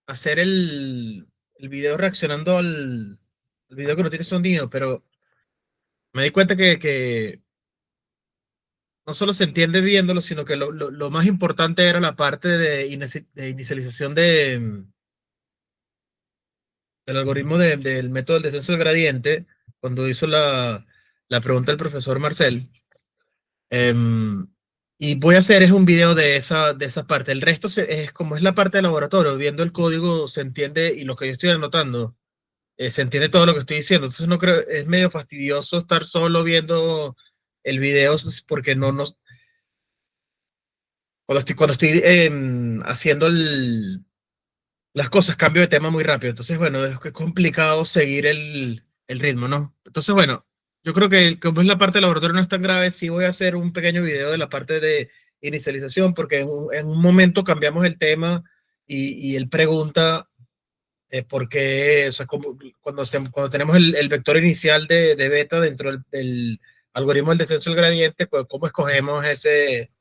hacer el video reaccionando al video que no tiene sonido, pero me di cuenta que no solo se entiende viéndolo, sino que lo más importante era la parte de inicialización del algoritmo del método del descenso del gradiente, cuando hizo la pregunta el profesor Marcel. Em, y voy a hacer es un video de esa parte. El resto es como es la parte de laboratorio, viendo el código se entiende y lo que yo estoy anotando, se entiende todo lo que estoy diciendo. Entonces no creo, es medio fastidioso estar solo viendo el video porque cuando estoy haciendo las cosas cambio de tema muy rápido. Entonces, bueno, es que es complicado seguir el ritmo, ¿no? Entonces, bueno, yo creo que como es la parte del laboratorio no es tan grave, sí voy a hacer un pequeño video de la parte de inicialización, porque en un momento cambiamos el tema y él pregunta por qué, o sea, cuando tenemos el vector inicial de beta dentro del algoritmo del descenso del gradiente, pues cómo escogemos ese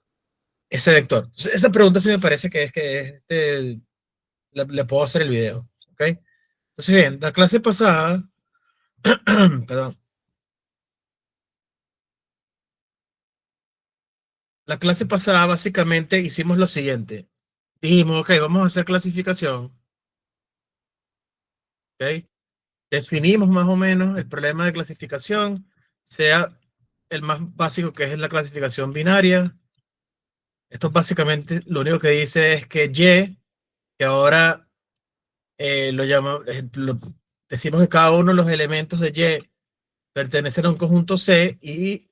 vector. Entonces, esa pregunta sí me parece que le puedo hacer el video, ¿ok? Entonces, bien, la clase pasada, perdón, la clase pasada básicamente hicimos lo siguiente. Dijimos, ok, vamos a hacer clasificación, ¿ok? Definimos más o menos el problema de clasificación, sea el más básico que es la clasificación binaria. Esto básicamente lo único que dice es que Y, que ahora decimos que cada uno de los elementos de Y pertenecen a un conjunto C y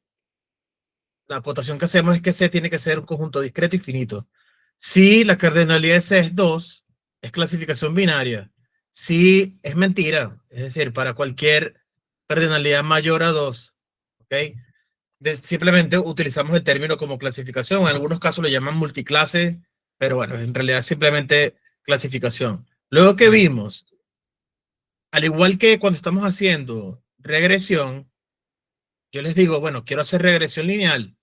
la acotación que hacemos es que C tiene que ser un conjunto discreto y finito. Si la cardinalidad de C es 2, es clasificación binaria. Si es mentira, es decir, para cualquier cardinalidad mayor a 2, ¿ok? Simplemente utilizamos el término como clasificación. En algunos casos lo llaman multiclase, pero bueno, en realidad es simplemente clasificación. Luego que vimos, al igual que cuando estamos haciendo regresión, yo les digo, bueno, quiero hacer regresión lineal,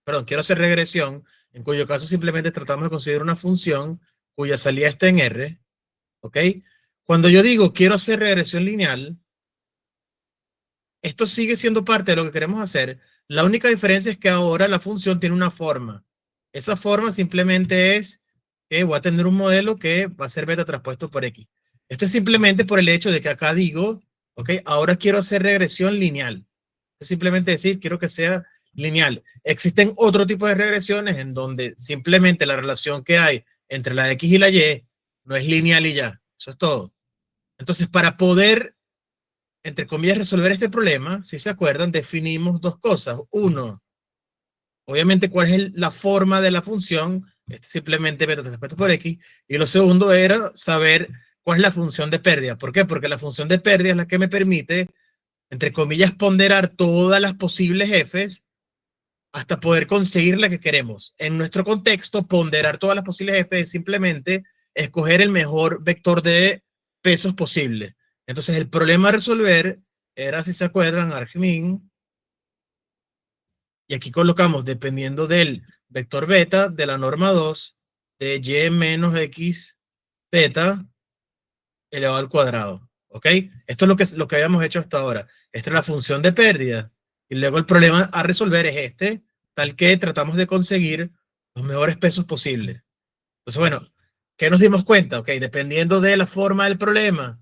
perdón, quiero hacer regresión, en cuyo caso simplemente tratamos de conseguir una función cuya salida está en R, ¿ok? Cuando yo digo quiero hacer regresión lineal, esto sigue siendo parte de lo que queremos hacer. La única diferencia es que ahora la función tiene una forma. Esa forma simplemente es que voy a tener un modelo que va a ser beta traspuesto por X. Esto es simplemente por el hecho de que acá digo, ok, ahora quiero hacer regresión lineal. Es simplemente decir, quiero que sea lineal. Existen otro tipo de regresiones en donde simplemente la relación que hay entre la X y la Y no es lineal y ya. Eso es todo. Entonces, para poder entre comillas, resolver este problema, si se acuerdan, definimos dos cosas. Uno, obviamente, cuál es la forma de la función, simplemente beta traspuesto por X. Y lo segundo era saber cuál es la función de pérdida. ¿Por qué? Porque la función de pérdida es la que me permite, entre comillas, ponderar todas las posibles Fs hasta poder conseguir la que queremos. En nuestro contexto, ponderar todas las posibles Fs es simplemente escoger el mejor vector de pesos posible. Entonces, el problema a resolver era, si se acuerdan, argmin, y aquí colocamos, dependiendo del vector beta, de la norma 2, de y menos x beta elevado al cuadrado. ¿Ok? Esto es lo que habíamos hecho hasta ahora. Esta es la función de pérdida. Y luego el problema a resolver es este, tal que tratamos de conseguir los mejores pesos posibles. Entonces, bueno, ¿qué nos dimos cuenta? Ok, dependiendo de la forma del problema,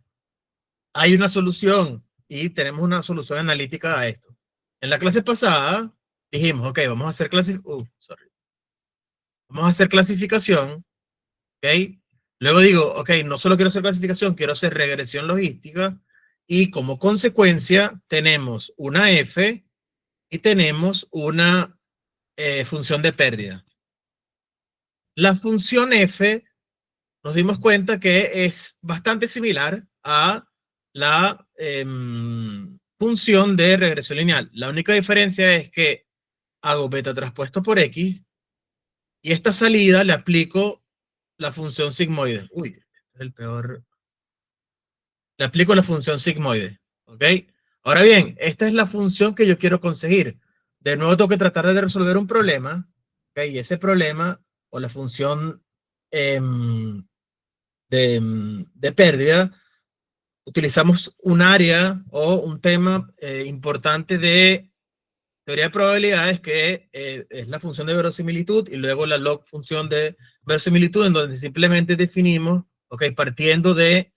hay una solución y tenemos una solución analítica a esto. En la clase pasada dijimos, ok, vamos a hacer clasificación, ok. Luego digo, ok, no solo quiero hacer clasificación, quiero hacer regresión logística y como consecuencia tenemos una F y tenemos una función de pérdida. La función F nos dimos cuenta que es bastante similar a la función de regresión lineal. La única diferencia es que hago beta traspuesto por X y esta salida le aplico la función sigmoide. Uy, este es el peor. Le aplico la función sigmoide. ¿Ok? Ahora bien, esta es la función que yo quiero conseguir. De nuevo tengo que tratar de resolver un problema. ¿Ok? Y ese problema o la función de pérdida, utilizamos un área o un tema importante de teoría de probabilidades que es la función de verosimilitud y luego la log función de verosimilitud, en donde simplemente definimos, ok, partiendo de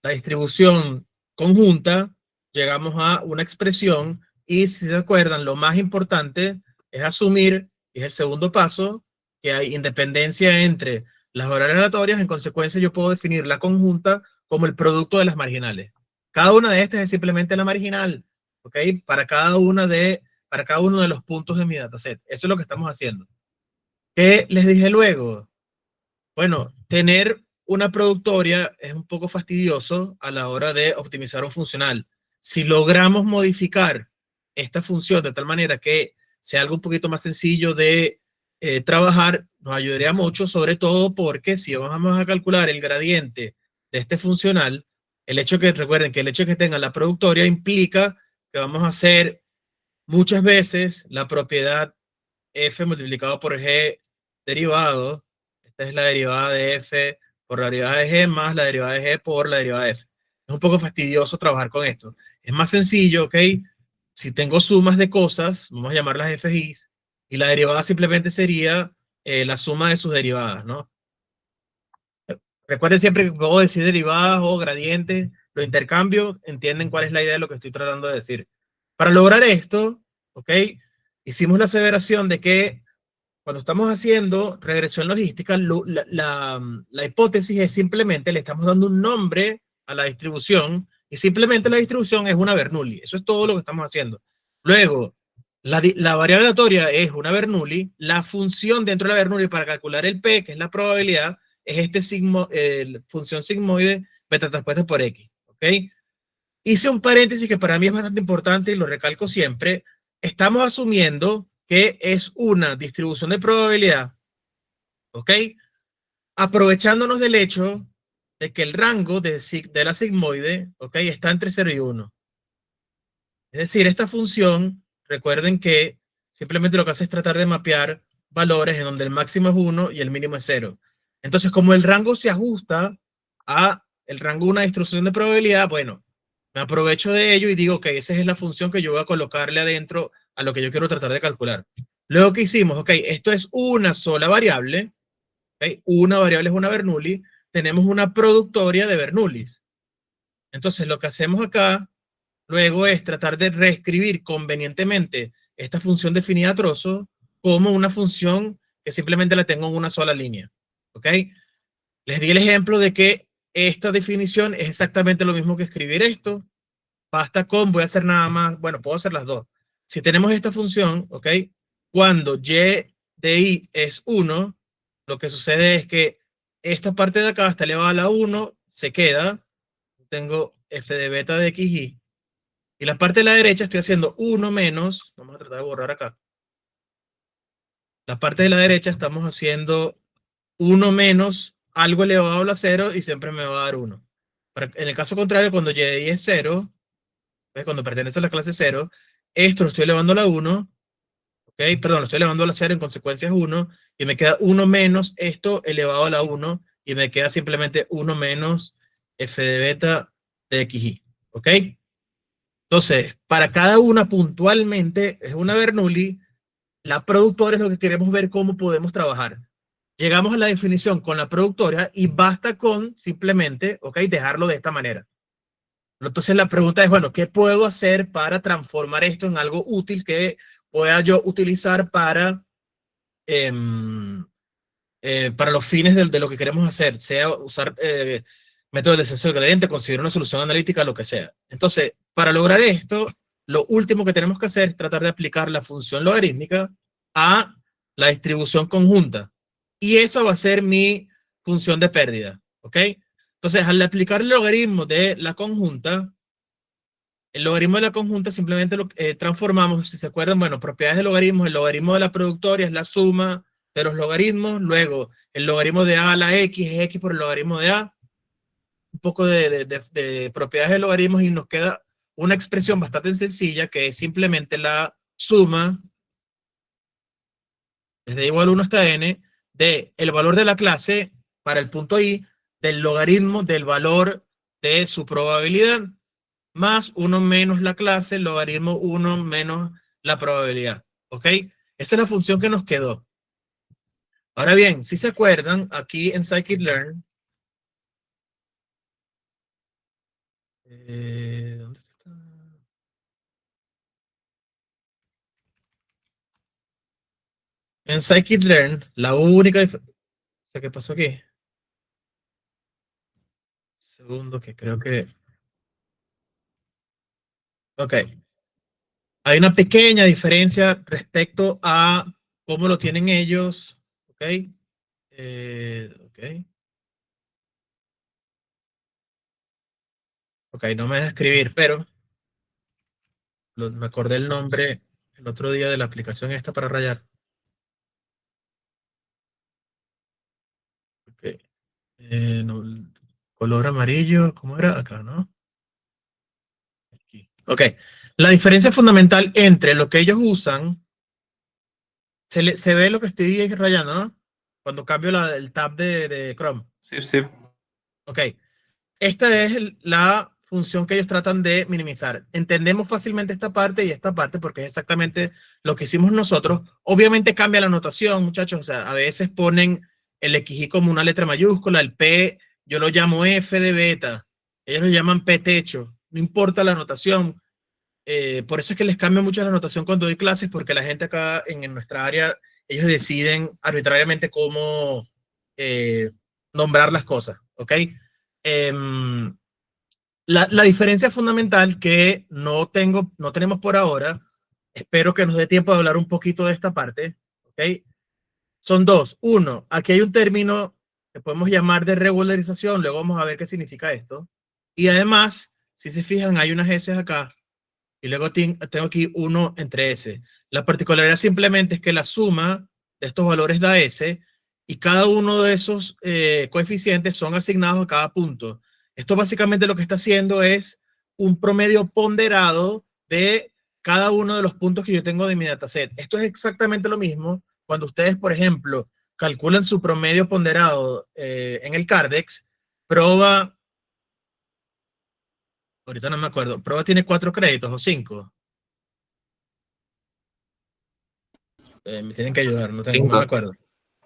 la distribución conjunta, llegamos a una expresión y si se acuerdan, lo más importante es asumir, y es el segundo paso, que hay independencia entre las variables aleatorias, en consecuencia yo puedo definir la conjunta como el producto de las marginales. Cada una de estas es simplemente la marginal, ¿ok? Para cada uno de los puntos de mi dataset. Eso es lo que estamos haciendo. ¿Qué les dije luego? Bueno, tener una productoria es un poco fastidioso a la hora de optimizar un funcional. Si logramos modificar esta función de tal manera que sea algo un poquito más sencillo de trabajar, nos ayudaría mucho, sobre todo porque si vamos a calcular el gradiente de este funcional, recuerden que el hecho de que tenga la productoria implica que vamos a hacer muchas veces la propiedad f multiplicado por g derivado. Esta es la derivada de f por la derivada de g más la derivada de g por la derivada de f. Es un poco fastidioso trabajar con esto. Es más sencillo, ¿ok? Si tengo sumas de cosas, vamos a llamarlas FIs, y la derivada simplemente sería la suma de sus derivadas, ¿no? Recuerden siempre que puedo decir derivadas o gradientes, lo intercambio, entienden cuál es la idea de lo que estoy tratando de decir. Para lograr esto, ¿ok? Hicimos la aseveración de que cuando estamos haciendo regresión logística, la hipótesis es simplemente le estamos dando un nombre a la distribución y simplemente la distribución es una Bernoulli. Eso es todo lo que estamos haciendo. Luego, la variable aleatoria es una Bernoulli. La función dentro de la Bernoulli para calcular el P, que es la probabilidad, es función sigmoide beta transpuesta por X. ¿Ok? Hice un paréntesis que para mí es bastante importante y lo recalco siempre. Estamos asumiendo que es una distribución de probabilidad, ¿ok? Aprovechándonos del hecho de que el rango de la sigmoide, ¿ok? Está entre 0 y 1. Es decir, esta función, recuerden que simplemente lo que hace es tratar de mapear valores en donde el máximo es 1 y el mínimo es 0. Entonces, como el rango se ajusta a el rango de una distribución de probabilidad, bueno, me aprovecho de ello y digo que esa es la función que yo voy a colocarle adentro a lo que yo quiero tratar de calcular. Luego que hicimos, ok, esto es una sola variable, okay, una variable es una Bernoulli, tenemos una productoria de Bernoullis. Entonces lo que hacemos acá luego es tratar de reescribir convenientemente esta función definida a trozo como una función que simplemente la tengo en una sola línea. ¿Ok? Les di el ejemplo de que esta definición es exactamente lo mismo que escribir esto. Basta con, voy a hacer nada más, bueno, puedo hacer las dos. Si tenemos esta función, ¿ok? Cuando y de i es 1, lo que sucede es que esta parte de acá está elevada a la 1, se queda. Tengo f de beta de xy. Y la parte de la derecha estoy haciendo 1 menos, vamos a tratar de borrar acá. La parte de la derecha estamos haciendo 1 menos algo elevado a la 0 y siempre me va a dar 1. En el caso contrario, cuando y de i es 0, cuando pertenece a la clase 0, esto lo estoy elevando a la 1, ¿ok? Perdón, lo estoy elevando a la 0, en consecuencia es 1, y me queda 1 menos esto elevado a la 1, y me queda simplemente 1 menos f de beta de xy, ¿ok? Entonces, para cada una puntualmente es una Bernoulli, la productora es lo que queremos ver cómo podemos trabajar. Llegamos a la definición con la productora y basta con simplemente, ¿ok? Dejarlo de esta manera. Entonces la pregunta es, bueno, ¿qué puedo hacer para transformar esto en algo útil que pueda yo utilizar eh, para los fines de lo que queremos hacer? Sea usar métodos de descenso del gradiente, considerar una solución analítica, lo que sea. Entonces, para lograr esto, lo último que tenemos que hacer es tratar de aplicar la función logarítmica a la distribución conjunta. Y esa va a ser mi función de pérdida, ¿ok? Entonces, al aplicar el logaritmo de la conjunta, el logaritmo de la conjunta simplemente lo transformamos, si se acuerdan, bueno, propiedades de logaritmos, el logaritmo de la productoria es la suma de los logaritmos, luego el logaritmo de a a la x es x por el logaritmo de a, un poco de propiedades de logaritmos y nos queda una expresión bastante sencilla que es simplemente la suma desde igual 1 hasta n de el valor de la clase para el punto i del logaritmo del valor de su probabilidad, más 1 menos la clase, logaritmo 1 menos la probabilidad. ¿Ok? Esta es la función que nos quedó. Ahora bien, si se acuerdan, aquí en scikit-learn, ¿dónde está? En scikit-learn, la única diferencia... ¿Qué pasó aquí? Segundo, que creo que... Ok. Hay una pequeña diferencia respecto a cómo lo tienen ellos. Ok. Ok. Ok, no me deja escribir, pero me acordé el nombre el otro día de la aplicación esta para rayar. Ok. No, color amarillo, ¿cómo era? Acá, ¿no? Aquí. Ok. La diferencia fundamental entre lo que ellos usan, se ve lo que estoy rayando, ¿no? Cuando cambio el tab de Chrome. Sí, sí. Ok. Esta es la función que ellos tratan de minimizar. Entendemos fácilmente esta parte y esta parte porque es exactamente lo que hicimos nosotros. Obviamente cambia la notación, muchachos. O sea, a veces ponen el XY como una letra mayúscula, el P, yo lo llamo F de beta. Ellos lo llaman P techo. No importa la notación. Por eso es que les cambia mucho la notación cuando doy clases, porque la gente acá en nuestra área, ellos deciden arbitrariamente cómo nombrar las cosas. ¿Ok? Em, la diferencia fundamental que no tenemos por ahora, espero que nos dé tiempo de hablar un poquito de esta parte, ¿ok? Son dos. Uno, aquí hay un término que podemos llamar de regularización, luego vamos a ver qué significa esto. Y además, si se fijan, hay unas S acá, y luego tengo aquí uno entre S. La particularidad simplemente es que la suma de estos valores da S, y cada uno de esos coeficientes son asignados a cada punto. Esto básicamente lo que está haciendo es un promedio ponderado de cada uno de los puntos que yo tengo de mi dataset. Esto es exactamente lo mismo cuando ustedes, por ejemplo, calculan su promedio ponderado en el Cardex. Proba, ahorita no me acuerdo, Proba tiene 4 créditos o 5. Me tienen que ayudar, no me Cinco. acuerdo.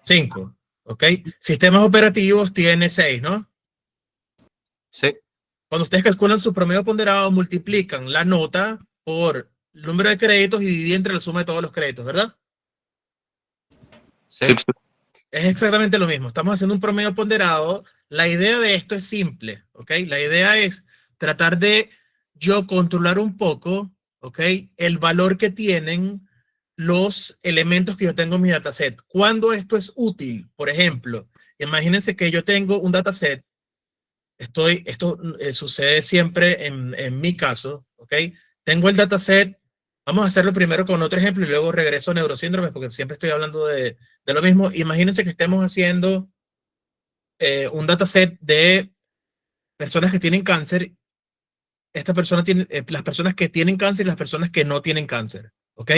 5, ¿ok? Sistemas operativos tiene 6, ¿no? Sí, Cuando ustedes calculan su promedio ponderado, multiplican la nota por el número de créditos y dividen entre la suma de todos los créditos, ¿verdad? sí. Es exactamente lo mismo. Estamos haciendo un promedio ponderado. La idea de esto es simple, ¿ok? La idea es tratar de yo controlar un poco, ¿ok? El valor que tienen los elementos que yo tengo en mi dataset. ¿Cuándo esto es útil? Por ejemplo, imagínense que yo tengo un dataset. Esto sucede siempre en mi caso, ¿ok? Tengo el dataset. Vamos a hacerlo primero con otro ejemplo y luego regreso a neurosíndromes porque siempre estoy hablando de lo mismo. Imagínense que estemos haciendo un dataset de personas que tienen cáncer. Esta persona tiene, las personas que tienen cáncer y las personas que no tienen cáncer, ¿ok?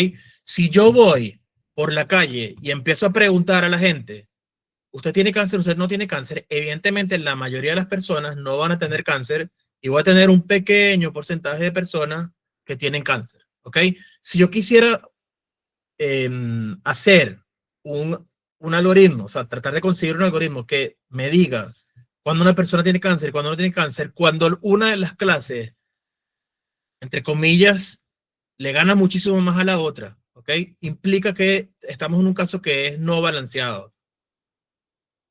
Si yo voy por la calle y empiezo a preguntar a la gente, ¿usted tiene cáncer? ¿Usted no tiene cáncer? Evidentemente la mayoría de las personas no van a tener cáncer y voy a tener un pequeño porcentaje de personas que tienen cáncer, ¿ok? Si yo quisiera hacer un algoritmo, o sea, tratar de conseguir un algoritmo que me diga cuando una persona tiene cáncer y cuando no tiene cáncer, cuando una de las clases, entre comillas, le gana muchísimo más a la otra, ¿ok? Implica que estamos en un caso que es no balanceado,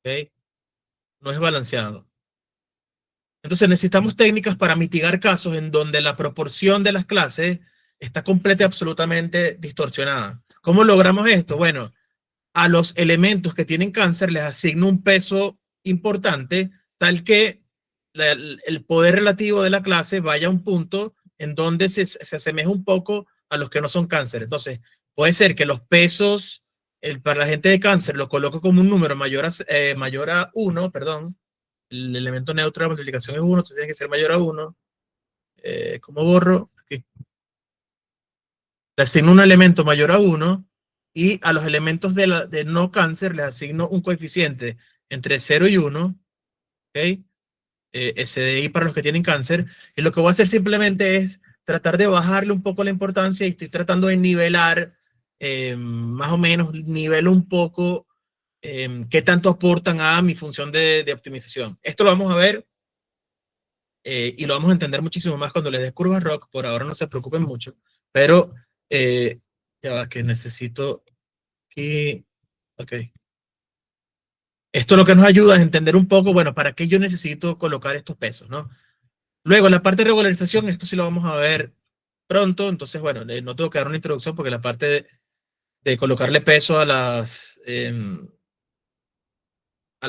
¿ok? No es balanceado. Entonces necesitamos técnicas para mitigar casos en donde la proporción de las clases está completa y absolutamente distorsionada. ¿Cómo logramos esto? Bueno, a los elementos que tienen cáncer les asigno un peso importante, tal que el poder relativo de la clase vaya a un punto en donde se asemeja un poco a los que no son cáncer. Entonces, puede ser que los pesos para la gente de cáncer lo coloco como un número mayor a 1, perdón. El elemento neutro de la multiplicación es 1, entonces tiene que ser mayor a 1. ¿Cómo borro? Aquí. Le asigno un elemento mayor a 1 y a los elementos de no cáncer les asigno un coeficiente entre 0 y 1 ¿ok? SDI para los que tienen cáncer, y lo que voy a hacer simplemente es tratar de bajarle un poco la importancia y estoy tratando de nivelar, más o menos nivelo un poco qué tanto aportan a mi función de optimización. Esto lo vamos a ver y lo vamos a entender muchísimo más cuando les dé curvas ROC. Por ahora no se preocupen mucho, pero ya va que necesito aquí, ok. Esto lo que nos ayuda es entender un poco, bueno, para qué yo necesito colocar estos pesos, ¿no? Luego, la parte de regularización, esto sí lo vamos a ver pronto, entonces, bueno, no tengo que dar una introducción porque la parte de colocarle peso a las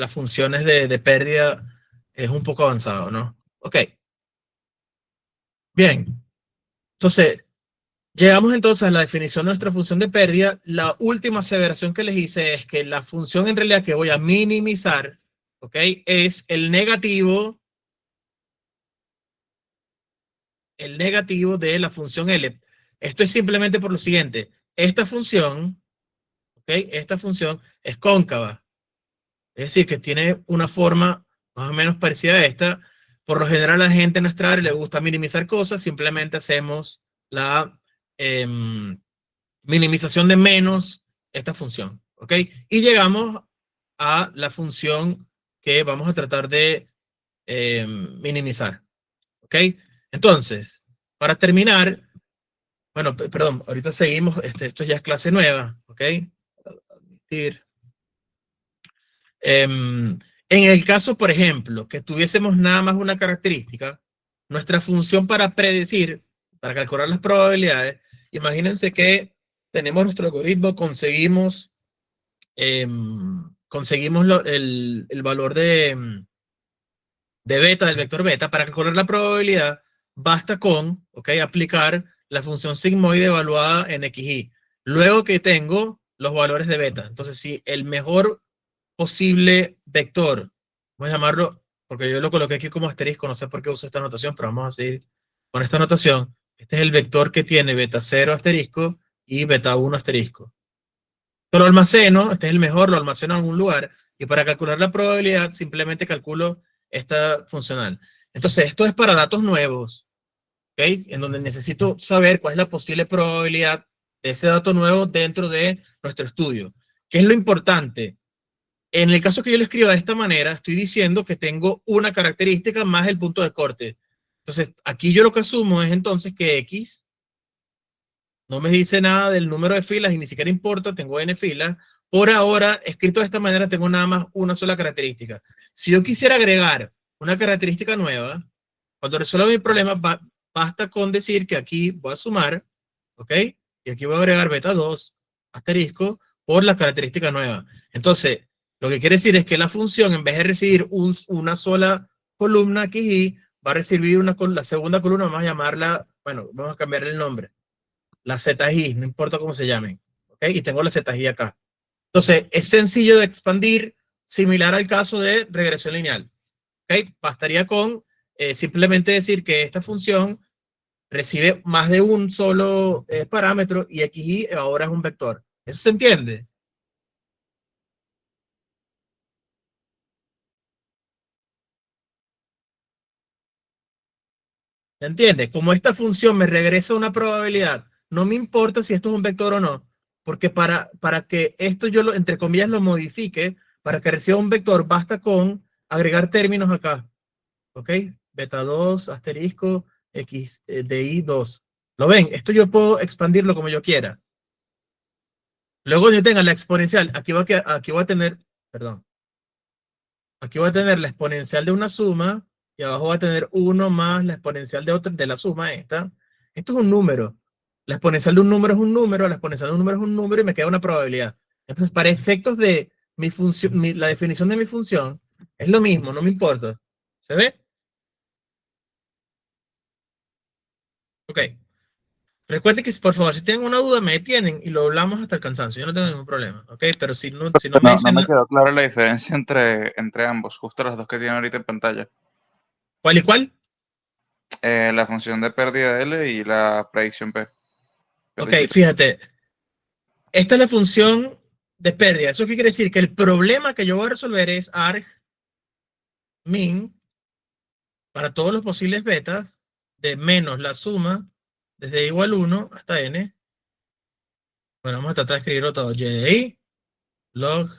funciones de pérdida es un poco avanzado, ¿no? Ok, bien. Entonces, llegamos entonces a la definición de nuestra función de pérdida. La última aseveración que les hice es que la función en realidad que voy a minimizar, ¿ok? Es el negativo de la función L. Esto es simplemente por lo siguiente. Esta función, ¿ok? Esta función es cóncava. Es decir, que tiene una forma más o menos parecida a esta. Por lo general a la gente en nuestra área le gusta minimizar cosas. Simplemente hacemos la minimización de menos esta función. ¿Ok? Y llegamos a la función que vamos a tratar de minimizar. ¿Ok? Entonces, para terminar, bueno, perdón, ahorita seguimos, esto ya es clase nueva, ¿ok? Admitir. En el caso, por ejemplo, que tuviésemos nada más una característica, nuestra función para predecir, para calcular las probabilidades, imagínense que tenemos nuestro algoritmo, conseguimos el valor de beta, del vector beta. Para calcular la probabilidad, basta con, ¿ok? Aplicar la función sigmoide evaluada en XY. Luego que tengo los valores de beta. Entonces, si el mejor posible vector, voy a llamarlo, porque yo lo coloqué aquí como asterisco, no sé por qué uso esta notación, pero vamos a seguir con esta notación. Este es el vector que tiene beta 0 asterisco y beta 1 asterisco. Yo lo almaceno, este es el mejor, lo almaceno en algún lugar, y para calcular la probabilidad simplemente calculo esta funcional. Entonces, esto es para datos nuevos, ¿ok? En donde necesito saber cuál es la posible probabilidad de ese dato nuevo dentro de nuestro estudio. ¿Qué es lo importante? En el caso que yo lo escriba de esta manera, estoy diciendo que tengo una característica más el punto de corte. Entonces, aquí yo lo que asumo es entonces que X no me dice nada del número de filas y ni siquiera importa, tengo n filas. Por ahora, escrito de esta manera, tengo nada más una sola característica. Si yo quisiera agregar una característica nueva, cuando resuelva mi problema, basta con decir que aquí voy a sumar, ¿ok? Y aquí voy a agregar beta 2, asterisco, por la característica nueva. Entonces, lo que quiere decir es que la función, en vez de recibir una sola columna aquí, va a recibir la segunda columna, vamos a llamarla, bueno, vamos a cambiarle el nombre, la ZI, no importa cómo se llamen, ¿ok? Y tengo la ZI acá. Entonces, es sencillo de expandir, similar al caso de regresión lineal, ¿ok? Bastaría con simplemente decir que esta función recibe más de un solo parámetro y XY ahora es un vector. ¿Eso se entiende? ¿Se entiende? Como esta función me regresa una probabilidad, no me importa si esto es un vector o no, porque para que esto yo, entre comillas, lo modifique, para que reciba un vector, basta con agregar términos acá. ¿Ok? Beta 2, asterisco, X, DI 2. ¿Lo ven? Esto yo puedo expandirlo como yo quiera. Luego yo tenga la exponencial, aquí voy a tener, perdón, aquí voy a tener la exponencial de una suma y abajo voy a tener 1 más la exponencial de la suma esta. Esto es un número. La exponencial de un número es un número, la exponencial de un número es un número y me queda una probabilidad. Entonces, para efectos de mi función, la definición de mi función es lo mismo, no me importa. ¿Se ve? Ok. Recuerden que, por favor, si tienen una duda, me detienen y lo hablamos hasta el cansancio. Yo no tengo ningún problema, ¿ok? Pero si no me No dicen me quedó clara la diferencia entre ambos, justo las dos que tienen ahorita en pantalla. cuál y cuál, La función de pérdida de L y la predicción P. ok, Digital. fíjate, esta es la función de pérdida. ¿Eso qué quiere decir? Que el problema que yo voy a resolver es arg min para todos los posibles betas de menos la suma desde igual 1 hasta n. Bueno, vamos a tratar de escribirlo todo. Y de i log.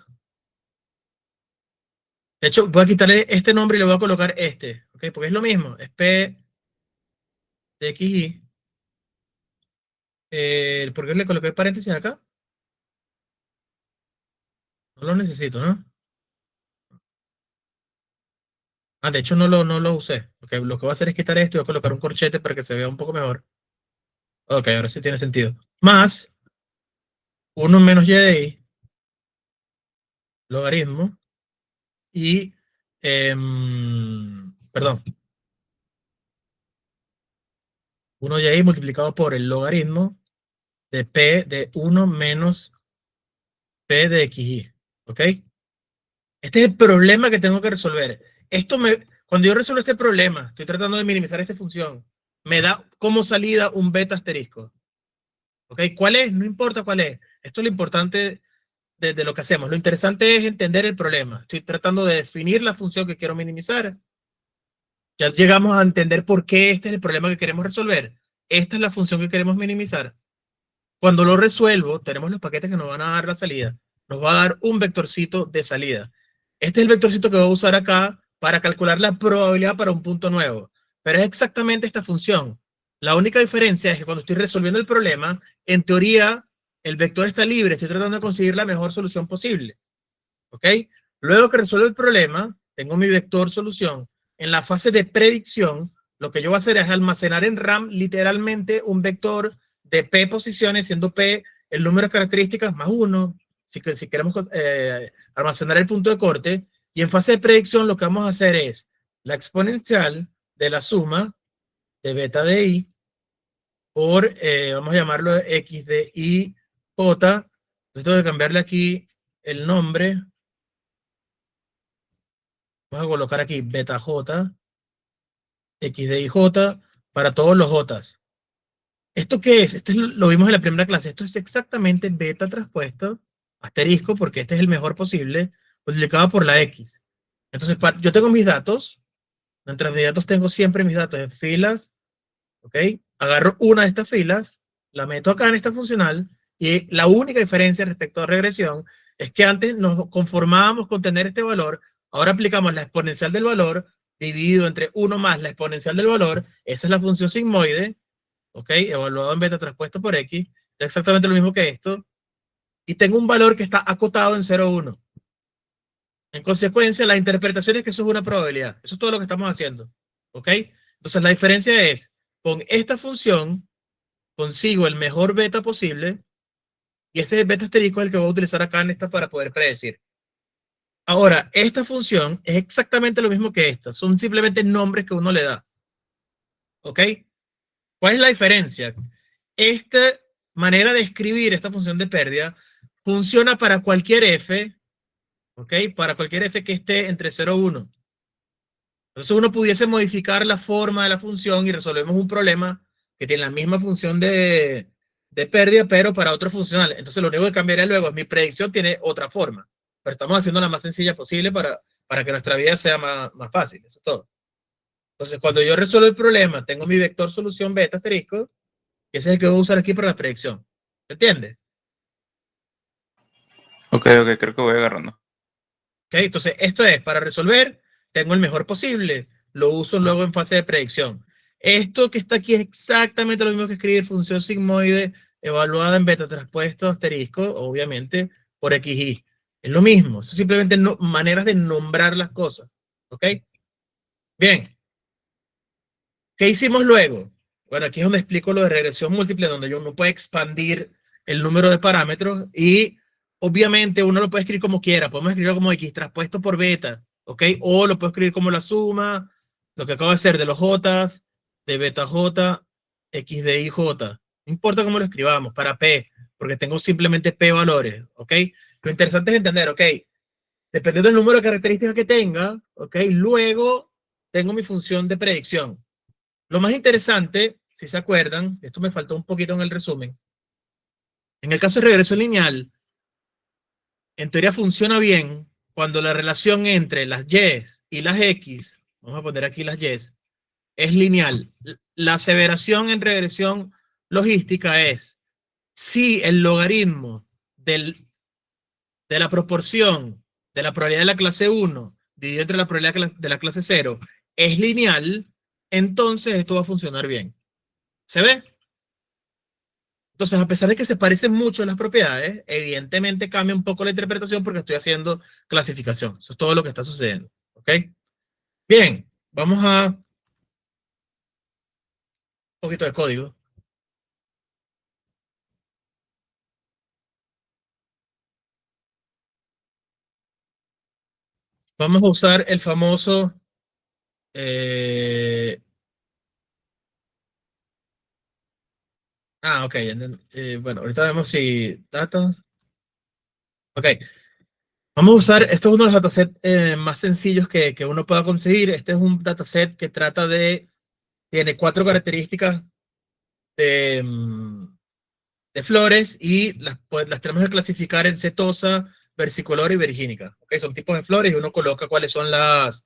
De hecho, voy a quitarle este nombre y le voy a colocar este, ¿ok? Porque es lo mismo, es p de xy. ¿Por qué le coloqué paréntesis acá? No lo necesito, ¿no? Ah, de hecho no lo usé. Okay, lo que voy a hacer es quitar esto y voy a colocar un corchete para que se vea un poco mejor. Ok, ahora sí tiene sentido. Más 1 menos y de i, logaritmo, y, perdón, 1 y i multiplicado por el logaritmo de p de 1 menos p de xy. ¿Ok? Este es el problema que tengo que resolver. Cuando yo resuelvo este problema, estoy tratando de minimizar esta función, me da como salida un beta asterisco. ¿Ok? ¿Cuál es? No importa cuál es. Esto es lo importante de lo que hacemos. Lo interesante es entender el problema. Estoy tratando de definir la función que quiero minimizar. Ya llegamos a entender por qué este es el problema que queremos resolver. Esta es la función que queremos minimizar. Cuando lo resuelvo, tenemos los paquetes que nos van a dar la salida. Nos va a dar un vectorcito de salida. Este es el vectorcito que voy a usar acá para calcular la probabilidad para un punto nuevo. Pero es exactamente esta función. La única diferencia es que cuando estoy resolviendo el problema, en teoría, el vector está libre. Estoy tratando de conseguir la mejor solución posible. ¿Ok? Luego que resuelvo el problema, tengo mi vector solución. En la fase de predicción, lo que yo voy a hacer es almacenar en RAM literalmente un vector de P posiciones, siendo P el número de características más 1, si queremos almacenar el punto de corte. Y en fase de predicción lo que vamos a hacer es la exponencial de la suma de beta de i por, vamos a llamarlo x de i j. Entonces tengo que cambiarle aquí el nombre. Vamos a colocar aquí beta j, x de i j, para todos los j. ¿Esto qué es? Lo vimos en la primera clase. Esto es exactamente beta traspuesto, asterisco, porque este es el mejor posible, multiplicado por la x. Entonces, yo tengo mis datos. Entre mis datos tengo siempre mis datos en filas. ¿Ok? Agarro una de estas filas, la meto acá en esta funcional, y la única diferencia respecto a regresión es que antes nos conformábamos con tener este valor, ahora aplicamos la exponencial del valor dividido entre 1 más la exponencial del valor. Esa es la función sigmoide, ¿ok? Evaluado en beta traspuesto por x, es exactamente lo mismo que esto, y tengo un valor que está acotado en 0,1. En consecuencia, la interpretación es que eso es una probabilidad. Eso es todo lo que estamos haciendo, ¿ok? Entonces, la diferencia es, con esta función, consigo el mejor beta posible, y ese beta asterisco es el que voy a utilizar acá en esta para poder predecir. Ahora, esta función es exactamente lo mismo que esta, son simplemente nombres que uno le da. ¿Ok? ¿Cuál es la diferencia? Esta manera de escribir esta función de pérdida funciona para cualquier f, ¿ok? Para cualquier f que esté entre 0 y 1. Entonces uno pudiese modificar la forma de la función y resolvemos un problema que tiene la misma función de pérdida, pero para otro funcional. Entonces lo único que cambiaría luego es mi predicción tiene otra forma, pero estamos haciendo la más sencilla posible para que nuestra vida sea más fácil. Eso es todo. Entonces cuando yo resuelvo el problema, tengo mi vector solución beta asterisco, que ese es el que voy a usar aquí para la predicción. ¿Se entiende? Ok, creo que voy agarrando. ¿Ok? Entonces esto es, para resolver, tengo el mejor posible, lo uso luego en fase de predicción. Esto que está aquí es exactamente lo mismo que escribir función sigmoide evaluada en beta traspuesto asterisco, obviamente, por xy. Es lo mismo, son simplemente maneras de nombrar las cosas. ¿Ok? Bien. ¿Qué hicimos luego? Bueno, aquí es donde explico lo de regresión múltiple, donde uno puede expandir el número de parámetros y obviamente uno lo puede escribir como quiera. Podemos escribirlo como x traspuesto por beta, ¿ok? O lo puedo escribir como la suma, lo que acabo de hacer de los j, de beta j, x de i j. No importa cómo lo escribamos, para p, porque tengo simplemente p valores, ¿ok? Lo interesante es entender, ¿ok? Dependiendo del número de características que tenga, ¿ok? Luego tengo mi función de predicción. Lo más interesante, si se acuerdan, esto me faltó un poquito en el resumen, en el caso de regresión lineal, en teoría funciona bien cuando la relación entre las Y y las X, vamos a poner aquí las Y, es lineal. La aseveración en regresión logística es si el logaritmo de la proporción de la probabilidad de la clase 1 dividido entre la probabilidad de la clase 0 es lineal, entonces esto va a funcionar bien. ¿Se ve? Entonces, a pesar de que se parecen mucho las propiedades, evidentemente cambia un poco la interpretación porque estoy haciendo clasificación. Eso es todo lo que está sucediendo. ¿Ok? Bien, vamos a un poquito de código. Vamos a usar el famoso ok. Bueno, ahorita vemos si datos. Ok. Vamos a usar, esto es uno de los datasets más sencillos que uno pueda conseguir. Este es un dataset que trata tiene 4 características de flores y pues, las tenemos que clasificar en setosa, versicolor y virgínica. ¿Okay? Son tipos de flores y uno coloca cuáles son las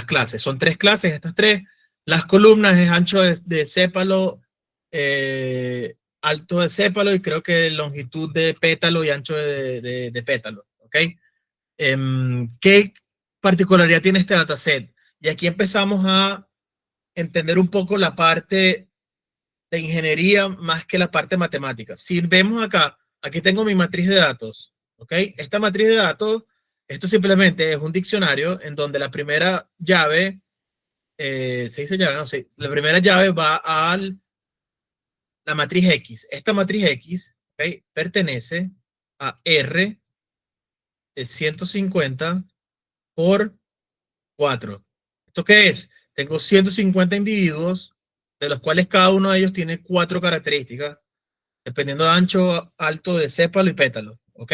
clases. Son 3 clases, estas 3. Las columnas es ancho de sépalo, alto de sépalo y creo que longitud de pétalo y ancho de pétalo. ¿Ok? ¿Qué particularidad tiene este dataset? Y aquí empezamos a entender un poco la parte de ingeniería más que la parte matemática. Si vemos acá, aquí tengo mi matriz de datos, ¿ok? Esta matriz de datos, esto simplemente es un diccionario en donde la primera llave, se dice llave, no sé, la primera llave va a la matriz X. Esta matriz X, ¿ok? Pertenece a R de 150 por 4. ¿Esto qué es? Tengo 150 individuos, de los cuales cada uno de ellos tiene 4 características, dependiendo de ancho, alto de sépalo y pétalo, ¿ok?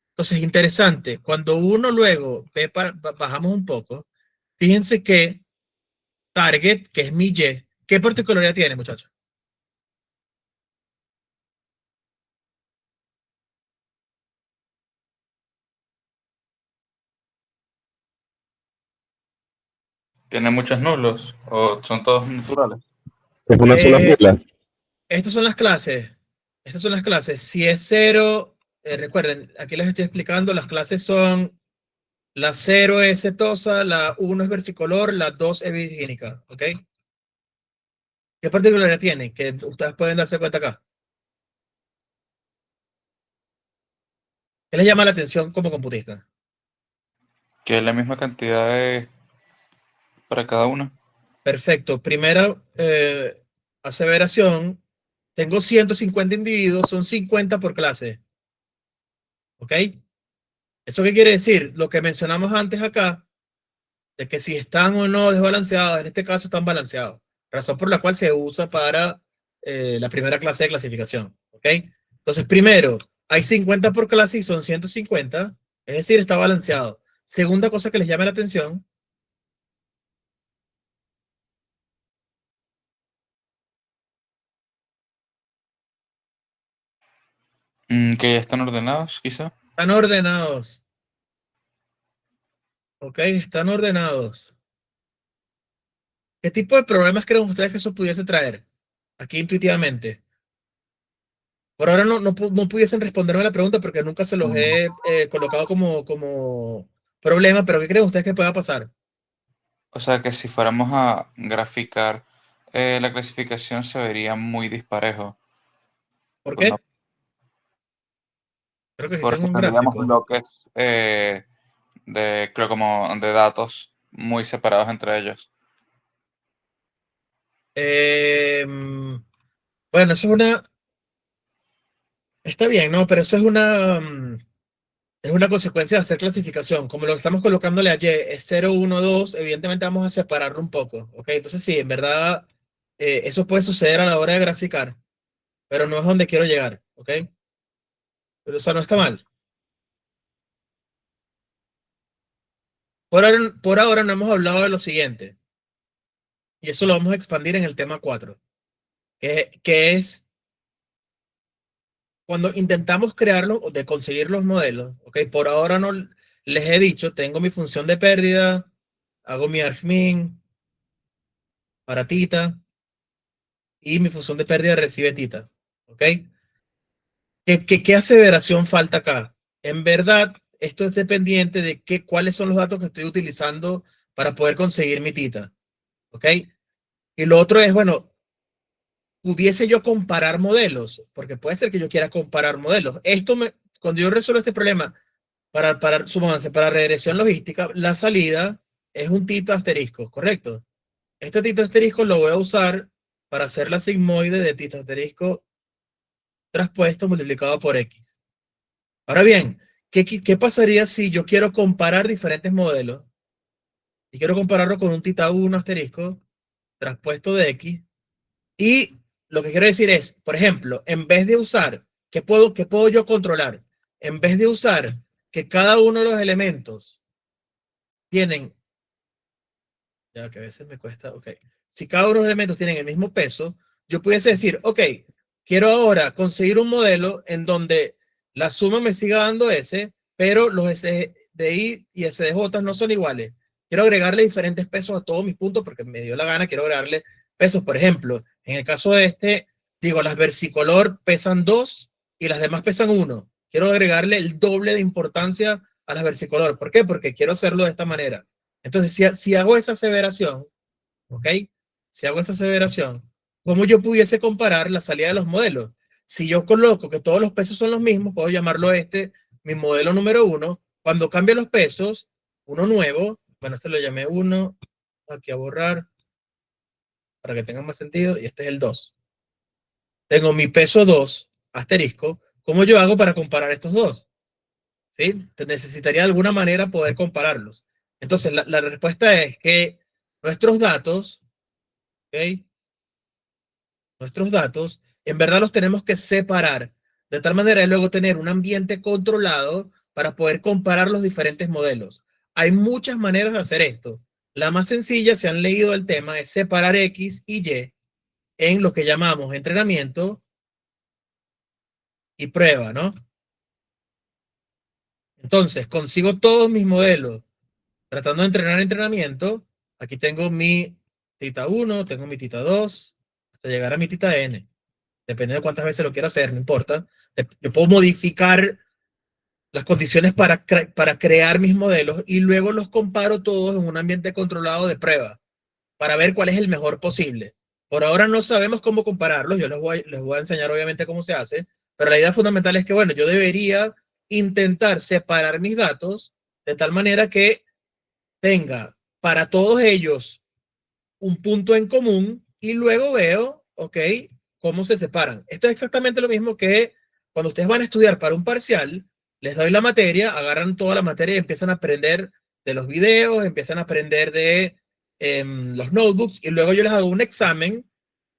Entonces, interesante, cuando uno luego bajamos un poco, fíjense que target, que es mi Y, ¿qué particularidad tiene, muchachos? ¿Tiene muchos nulos o son todos naturales? Es una sola regla. Estas son las clases. Estas son las clases. Si es 0, recuerden, aquí les estoy explicando, las clases son, la 0 es setosa, la 1 es versicolor, la 2 es virgínica, ¿ok? ¿Qué particularidad tiene? Que ustedes pueden darse cuenta acá. ¿Qué les llama la atención como computista? Que es la misma cantidad para cada una. Perfecto. Primera aseveración. Tengo 150 individuos, son 50 por clase. ¿Ok? ¿Eso qué quiere decir? Lo que mencionamos antes acá, de que si están o no desbalanceados, en este caso están balanceados. Razón por la cual se usa para la primera clase de clasificación. ¿Ok? Entonces, primero, hay 50 por clase y son 150, es decir, está balanceado. Segunda cosa que les llama la atención. Que ya están ordenados, quizá. Están ordenados. Ok, están ordenados. ¿Qué tipo de problemas creen ustedes que eso pudiese traer? Aquí intuitivamente. Por ahora no pudiesen responderme la pregunta porque nunca se los he colocado como problema, pero ¿qué creen ustedes que pueda pasar? O sea que si fuéramos a graficar la clasificación se vería muy disparejo. ¿Por Pues qué? no, Creo que aquí tengo porque un tendríamos gráfico. bloques creo como de datos muy separados entre ellos. Bueno, eso es una... Está bien, ¿no? Pero eso es una consecuencia de hacer clasificación. Como lo estamos colocándole a Y, es 0, 1, 2, evidentemente vamos a separarlo un poco, ¿ok? Entonces sí, en verdad, eso puede suceder a la hora de graficar, pero no es donde quiero llegar, ¿ok? Pero, o sea, no está mal. Por ahora no hemos hablado de lo siguiente, y eso lo vamos a expandir en el tema 4, que es cuando intentamos crearlo o de conseguir los modelos, ¿ok? Por ahora no, les he dicho, tengo mi función de pérdida, hago mi argmin para tita, y mi función de pérdida recibe tita. ¿Ok? ¿Qué aseveración falta acá? En verdad, esto es dependiente de cuáles son los datos que estoy utilizando para poder conseguir mi tita. ¿Ok? Y lo otro es, bueno, pudiese yo comparar modelos, porque puede ser que yo quiera comparar modelos. Cuando yo resuelvo este problema para regresión logística, la salida es un tita asterisco, ¿correcto? Este tita asterisco lo voy a usar para hacer la sigmoide de tita asterisco traspuesto multiplicado por x. Ahora bien, ¿qué pasaría si yo quiero comparar diferentes modelos? Y quiero compararlo con un tita 1 asterisco traspuesto de x. Y lo que quiero decir es, por ejemplo, en vez de usar, qué puedo yo controlar? En vez de usar que cada uno de los elementos tienen, ya que a veces me cuesta, ok. Si cada uno de los elementos tienen el mismo peso, yo pudiese decir, ok, quiero ahora conseguir un modelo en donde la suma me siga dando S, pero los SDI y SDJ no son iguales. Quiero agregarle diferentes pesos a todos mis puntos porque me dio la gana, quiero agregarle pesos. Por ejemplo, en el caso de este, digo, las versicolor pesan 2 y las demás pesan 1. Quiero agregarle el doble de importancia a las versicolor. ¿Por qué? Porque quiero hacerlo de esta manera. Entonces, si hago esa aseveración, ¿ok? Si hago esa aseveración, ¿cómo yo pudiese comparar la salida de los modelos? Si yo coloco que todos los pesos son los mismos, puedo llamarlo mi modelo número 1. Cuando cambie los pesos, uno nuevo, bueno, este lo llamé 1, aquí a borrar, para que tenga más sentido, y este es el 2. Tengo mi peso 2, asterisco. ¿Cómo yo hago para comparar estos dos? ¿Sí? Necesitaría de alguna manera poder compararlos. Entonces, la respuesta es que nuestros datos, ¿ok? Nuestros datos, en verdad los tenemos que separar de tal manera de luego tener un ambiente controlado para poder comparar los diferentes modelos. Hay muchas maneras de hacer esto. La más sencilla, si han leído el tema, es separar X y Y en lo que llamamos entrenamiento y prueba, ¿no? Entonces, consigo todos mis modelos tratando de entrenar entrenamiento. Aquí tengo mi tita 1, tengo mi tita 2, hasta llegar a mi tita n. Depende de cuántas veces lo quiera hacer, no importa. Yo puedo modificar las condiciones para crear mis modelos y luego los comparo todos en un ambiente controlado de prueba para ver cuál es el mejor posible. Por ahora no sabemos cómo compararlos. Yo les voy a enseñar obviamente cómo se hace, pero la idea fundamental es que, bueno, yo debería intentar separar mis datos de tal manera que tenga para todos ellos un punto en común y luego veo, ok, cómo se separan. Esto es exactamente lo mismo que cuando ustedes van a estudiar para un parcial, les doy la materia, agarran toda la materia y empiezan a aprender de los videos, empiezan a aprender de los notebooks y luego yo les hago un examen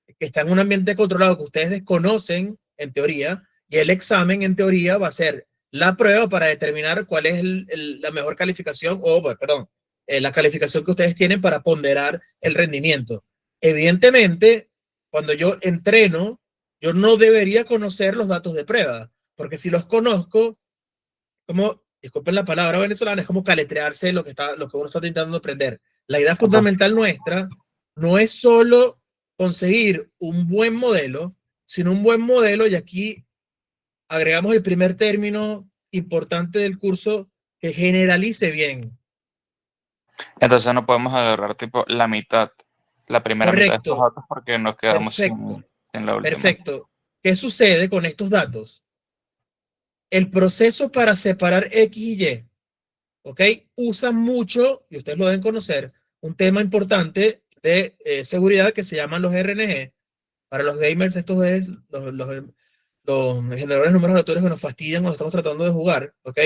que está en un ambiente controlado que ustedes desconocen en teoría y el examen en teoría va a ser la prueba para determinar cuál es la mejor calificación perdón, la calificación que ustedes tienen para ponderar el rendimiento. Evidentemente, cuando yo entreno, yo no debería conocer los datos de prueba, porque si los conozco, como, disculpen la palabra venezolana, es como caletrearse lo que uno está intentando aprender. La idea fundamental nuestra no es solo conseguir un buen modelo, sino un buen modelo, y aquí agregamos el primer término importante del curso, que generalice bien. Entonces no podemos agarrar tipo la mitad, la primera mitad de estos Correcto. datos porque nos quedamos sin la última. Perfecto. ¿Qué sucede con estos datos? El proceso para separar X y Y, ¿ok? Usa mucho, y ustedes lo deben conocer, un tema importante de seguridad que se llaman los RNG. Para los gamers, estos es los generadores de números aleatorios que nos fastidian cuando estamos tratando de jugar, ¿ok?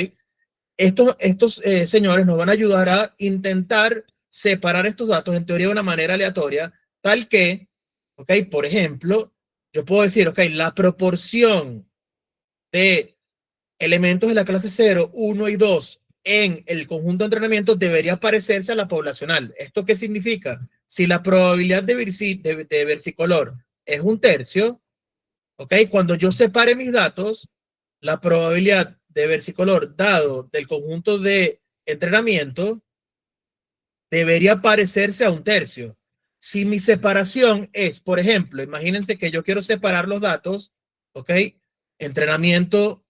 Estos señores nos van a ayudar a intentar separar estos datos en teoría de una manera aleatoria, tal que, ¿ok? Por ejemplo, yo puedo decir, ¿ok? La proporción de elementos de la clase 0, 1 y 2 en el conjunto de entrenamiento debería parecerse a la poblacional. ¿Esto qué significa? Si la probabilidad de versicolor es 1/3, ¿ok? Cuando yo separe mis datos, la probabilidad de versicolor dado del conjunto de entrenamiento debería parecerse a 1/3. Si mi separación es, por ejemplo, imagínense que yo quiero separar los datos, ¿ok? Entrenamiento,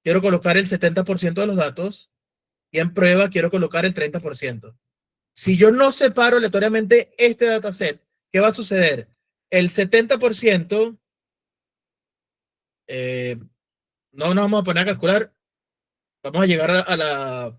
quiero colocar el 70% de los datos y en prueba quiero colocar el 30%. Si yo no separo aleatoriamente este dataset, ¿qué va a suceder? El 70%, no nos vamos a poner a calcular, vamos a llegar a la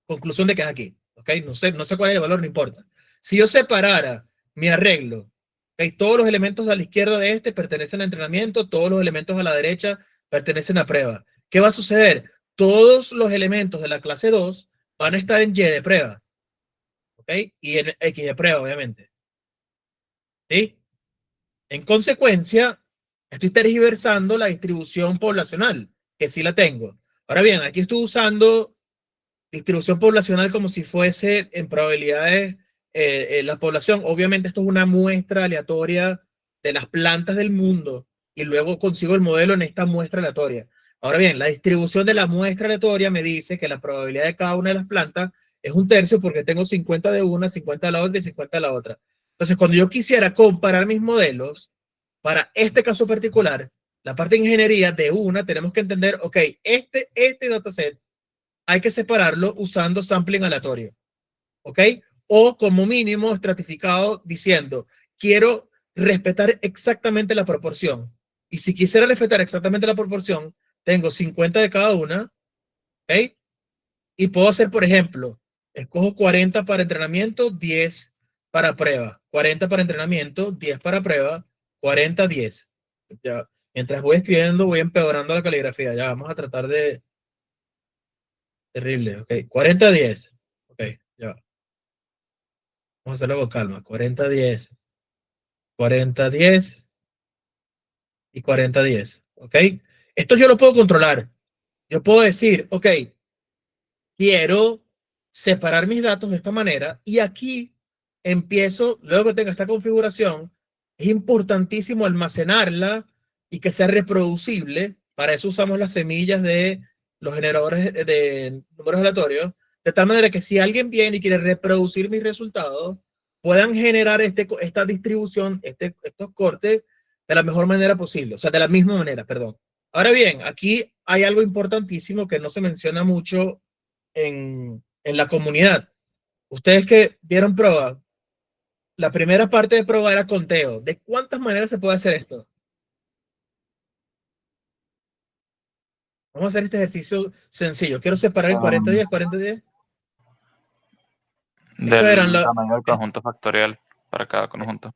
conclusión de que es aquí, ¿ok? No sé cuál es el valor, no importa. Si yo separara mi arreglo, ¿okay? Todos los elementos a la izquierda de este pertenecen a entrenamiento, todos los elementos a la derecha pertenecen a prueba. ¿Qué va a suceder? Todos los elementos de la clase 2 van a estar en Y de prueba, ¿ok? Y en X de prueba, obviamente. ¿Sí? En consecuencia, estoy tergiversando la distribución poblacional, que sí la tengo. Ahora bien, aquí estoy usando distribución poblacional como si fuese en probabilidades la población. Obviamente esto es una muestra aleatoria de las plantas del mundo y luego consigo el modelo en esta muestra aleatoria. Ahora bien, la distribución de la muestra aleatoria me dice que la probabilidad de cada una de las plantas es 1/3 porque tengo 50 de una, 50 de la otra y 50 de la otra. Entonces, cuando yo quisiera comparar mis modelos, para este caso particular, la parte de ingeniería de una, tenemos que entender, ok, este dataset hay que separarlo usando sampling aleatorio, ¿ok? O como mínimo estratificado diciendo, quiero respetar exactamente la proporción. Y si quisiera respetar exactamente la proporción, tengo 50 de cada una, ¿ok? Y puedo hacer, por ejemplo, escojo 40 para entrenamiento, 10 para prueba, 40 para entrenamiento, 10 para prueba, 40, 10. Ya, mientras voy escribiendo, voy empeorando la caligrafía. Ya vamos a tratar de... Terrible, ok. 40, 10. Ok, ya. Vamos a hacerlo con calma. 40, 10. 40, 10 y 40, 10. Ok. Esto yo lo puedo controlar. Yo puedo decir, ok, quiero separar mis datos de esta manera y aquí empiezo, luego que tenga esta configuración, es importantísimo almacenarla y que sea reproducible. Para eso usamos las semillas de los generadores de números aleatorios, de tal manera que si alguien viene y quiere reproducir mis resultados, puedan generar esta distribución, estos cortes de la mejor manera posible, o sea, de la misma manera, perdón. Ahora bien, aquí hay algo importantísimo que no se menciona mucho en la comunidad. Ustedes que vieron prueba, la primera parte de prueba era conteo. ¿De cuántas maneras se puede hacer esto? Vamos a hacer este ejercicio sencillo. Quiero separar el 40 días, 40 días. Del tamaño del conjunto factorial para cada conjunto.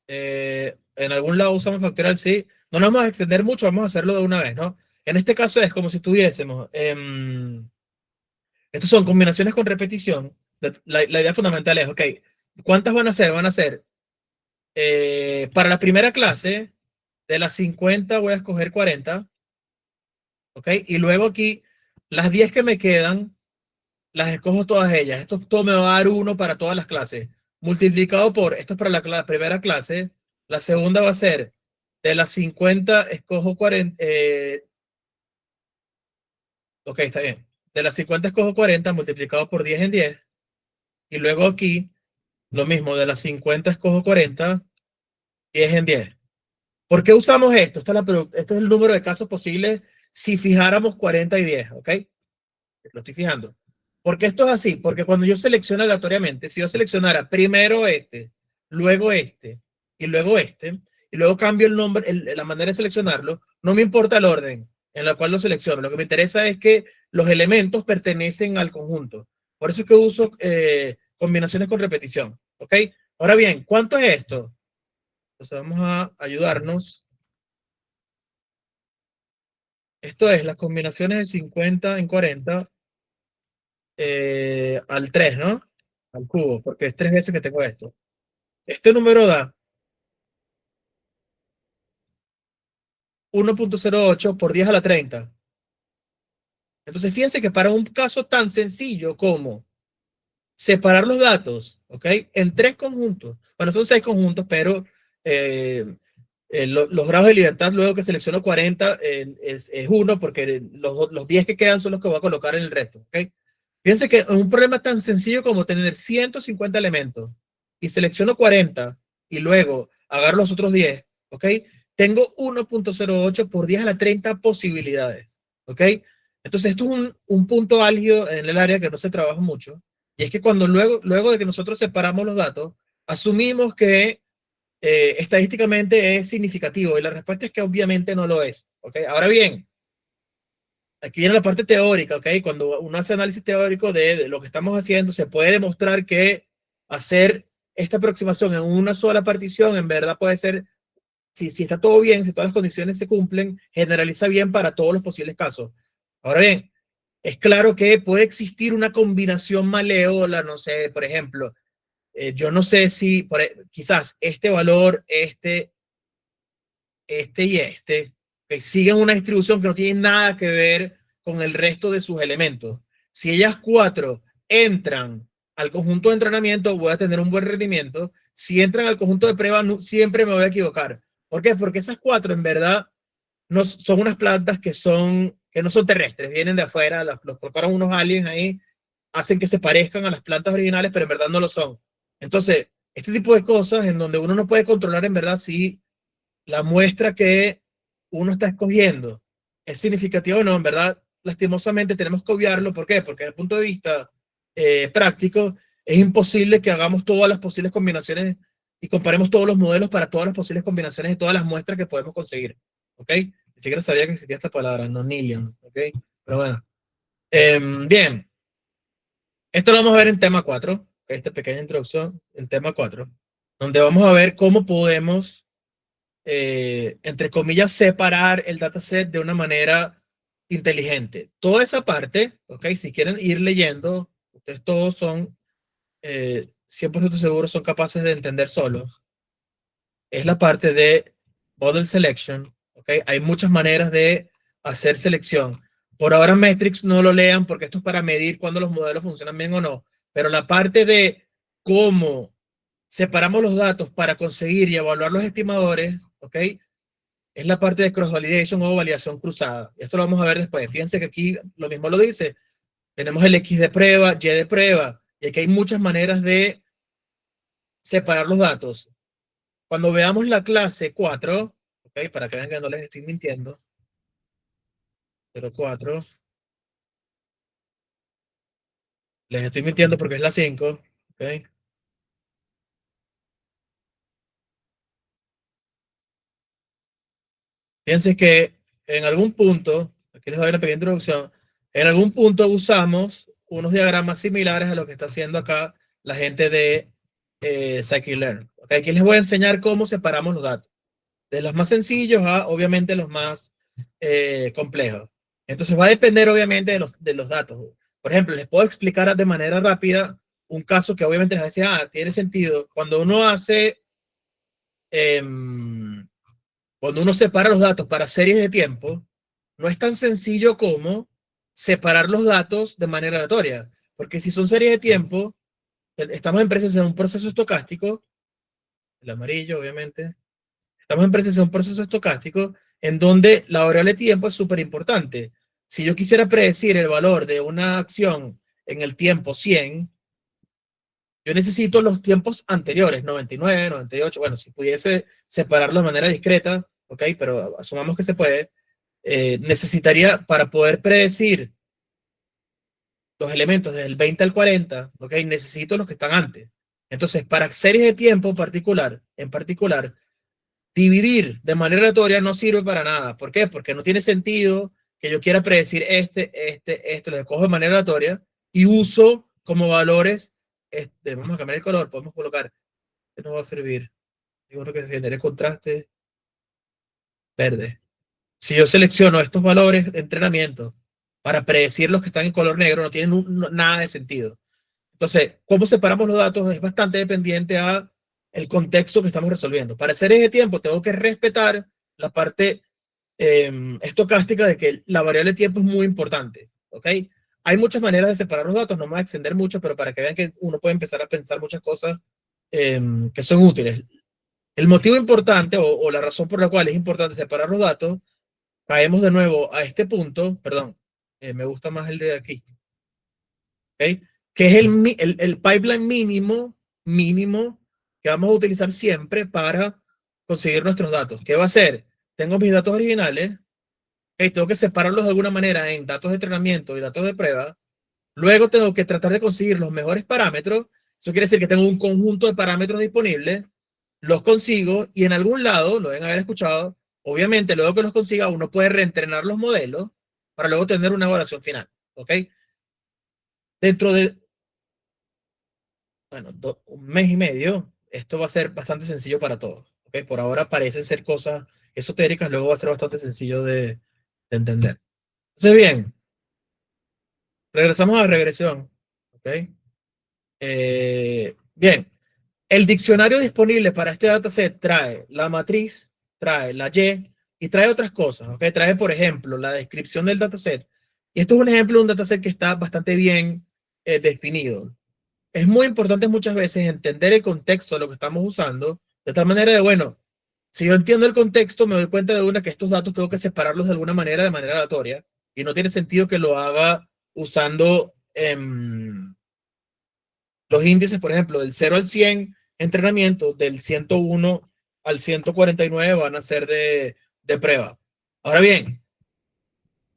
En algún lado usamos factorial, sí. No nos vamos a extender mucho, vamos a hacerlo de una vez, ¿no? En este caso es como si tuviésemos... estos son combinaciones con repetición. La idea fundamental es, ok, ¿cuántas van a ser? Van a ser, para la primera clase, de las 50 voy a escoger 40, ok, y luego aquí, las 10 que me quedan, las escojo todas ellas. Esto todo me va a dar 1 para todas las clases, multiplicado por, esto es para la primera clase, la segunda va a ser, de las 50 escojo 40, ok, está bien, de las 50 escojo 40 multiplicado por 10 en 10, y luego aquí, lo mismo, de las 50 escojo 40, 10 en 10. ¿Por qué usamos esto? Esto es el número de casos posibles si fijáramos 40 y 10, ¿ok? Lo estoy fijando. ¿Por qué esto es así? Porque cuando yo selecciono aleatoriamente, si yo seleccionara primero luego y luego cambio el nombre, la manera de seleccionarlo, no me importa el orden en la cual lo selecciono. Lo que me interesa es que los elementos pertenecen al conjunto. Por eso es que uso combinaciones con repetición, ¿ok? Ahora bien, ¿cuánto es esto? Entonces vamos a ayudarnos. Esto es las combinaciones de 50 en 40 al 3, ¿no? Al cubo, porque es 3 veces que tengo esto. Este número da 1.08 por 10 a la 30. Entonces fíjense que para un caso tan sencillo como separar los datos, ¿ok? En 3 conjuntos. Bueno, son 6 conjuntos, pero los grados de libertad, luego que selecciono 40, es 1, porque los 10 que quedan son los que voy a colocar en el resto. ¿Okay? Fíjense que un problema tan sencillo como tener 150 elementos y selecciono 40 y luego agarro los otros 10, ¿ok? Tengo 1.08 por 10 a la 30 posibilidades, ¿ok? Entonces esto es un punto álgido en el área que no se trabaja mucho, y es que cuando luego de que nosotros separamos los datos, asumimos que estadísticamente es significativo, y la respuesta es que obviamente no lo es, ¿ok? Ahora bien, aquí viene la parte teórica, ¿ok? Cuando uno hace análisis teórico de lo que estamos haciendo, se puede demostrar que hacer esta aproximación en una sola partición en verdad puede ser, si está todo bien, si todas las condiciones se cumplen, generaliza bien para todos los posibles casos. Ahora bien, es claro que puede existir una combinación malévola, no sé, por ejemplo, yo no sé si quizás este valor, este y este, que siguen una distribución que no tiene nada que ver con el resto de sus elementos. Si ellas 4 entran al conjunto de entrenamiento, voy a tener un buen rendimiento. Si entran al conjunto de prueba, no, siempre me voy a equivocar. ¿Por qué? Porque esas 4 en verdad no son unas plantas que no son terrestres, vienen de afuera, los colocaron unos aliens ahí, hacen que se parezcan a las plantas originales, pero en verdad no lo son. Entonces, este tipo de cosas en donde uno no puede controlar en verdad si la muestra que uno está escogiendo es significativa o no, en verdad, lastimosamente tenemos que obviarlo. ¿Por qué? Porque desde el punto de vista práctico, es imposible que hagamos todas las posibles combinaciones y comparemos todos los modelos para todas las posibles combinaciones de todas las muestras que podemos conseguir. ¿Ok? Ni siquiera sabía que existía esta palabra, nonillion. ¿Ok? Pero bueno. Bien. Esto lo vamos a ver en tema 4, esta pequeña introducción, en tema 4, donde vamos a ver cómo podemos entre comillas, separar el dataset de una manera inteligente. Toda esa parte, ok, si quieren ir leyendo, ustedes todos son 100% seguros, son capaces de entender solos. Es la parte de model selection, ok. Hay muchas maneras de hacer selección. Por ahora Metrics no lo lean porque esto es para medir cuando los modelos funcionan bien o no, pero la parte de cómo separamos los datos para conseguir y evaluar los estimadores, ok, es la parte de cross-validation o validación cruzada. Esto lo vamos a ver después. Fíjense que aquí lo mismo lo dice. Tenemos el X de prueba, Y de prueba, y aquí hay muchas maneras de separar los datos. Cuando veamos la clase 4, ¿ok? Para que vean que no les estoy mintiendo. 04. Les estoy mintiendo porque es la 5, ¿ok? Fíjense que en algún punto, aquí les doy una pequeña introducción, en algún punto usamos unos diagramas similares a lo que está haciendo acá la gente de Scikit-Learn. Okay, aquí les voy a enseñar cómo separamos los datos. De los más sencillos a, obviamente, los más complejos. Entonces va a depender, obviamente, de los datos. Por ejemplo, les puedo explicar de manera rápida un caso que obviamente les decía, tiene sentido. Cuando uno hace... cuando uno separa los datos para series de tiempo, no es tan sencillo como separar los datos de manera aleatoria. Porque si son series de tiempo, estamos en presencia de un proceso estocástico, el amarillo, obviamente, estamos en presencia de un proceso estocástico en donde la variable tiempo es súper importante. Si yo quisiera predecir el valor de una acción en el tiempo 100, yo necesito los tiempos anteriores, 99, 98, bueno, si pudiese separarlo de manera discreta, ok, pero asumamos que se puede, necesitaría para poder predecir los elementos desde el 20 al 40, ok, necesito los que están antes. Entonces, para series de tiempo en particular, dividir de manera aleatoria no sirve para nada. ¿Por qué? Porque no tiene sentido que yo quiera predecir lo cojo de manera aleatoria y uso como valores, vamos a cambiar el color, podemos colocar, no va a servir, yo creo que genere contraste verde. Si yo selecciono estos valores de entrenamiento para predecir los que están en color negro, no tienen nada de sentido. Entonces, ¿cómo separamos los datos? Es bastante dependiente a el contexto que estamos resolviendo. Para series de tiempo, tengo que respetar la parte estocástica de que la variable tiempo es muy importante. ¿Ok? Hay muchas maneras de separar los datos, no me voy a extender mucho, pero para que vean que uno puede empezar a pensar muchas cosas que son útiles. El motivo importante o la razón por la cual es importante separar los datos, caemos de nuevo a este punto, perdón, me gusta más el de aquí, ¿ok? Que es el pipeline mínimo que vamos a utilizar siempre para conseguir nuestros datos. ¿Qué va a hacer? Tengo mis datos originales, ¿ok? Tengo que separarlos de alguna manera en datos de entrenamiento y datos de prueba. Luego tengo que tratar de conseguir los mejores parámetros. Eso quiere decir que tengo un conjunto de parámetros disponibles, los consigo y en algún lado, lo deben haber escuchado, obviamente luego que los consiga uno puede reentrenar los modelos para luego tener una evaluación final, ¿ok? Dentro de, bueno, un mes y medio, esto va a ser bastante sencillo para todos, ¿ok? Por ahora parecen ser cosas esotéricas, luego va a ser bastante sencillo de entender. Entonces, bien, regresamos a la regresión, ¿ok? Bien, el diccionario disponible para este dataset trae la matriz, trae la y trae otras cosas, ¿ok? Trae, por ejemplo, la descripción del dataset. Y esto es un ejemplo de un dataset que está bastante bien definido. Es muy importante muchas veces entender el contexto de lo que estamos usando, de tal manera de, bueno, si yo entiendo el contexto, me doy cuenta de una que estos datos tengo que separarlos de manera aleatoria, y no tiene sentido que lo haga usando los índices, por ejemplo, del 0 al 100 entrenamiento, del 101 al 149 van a ser de prueba. Ahora bien,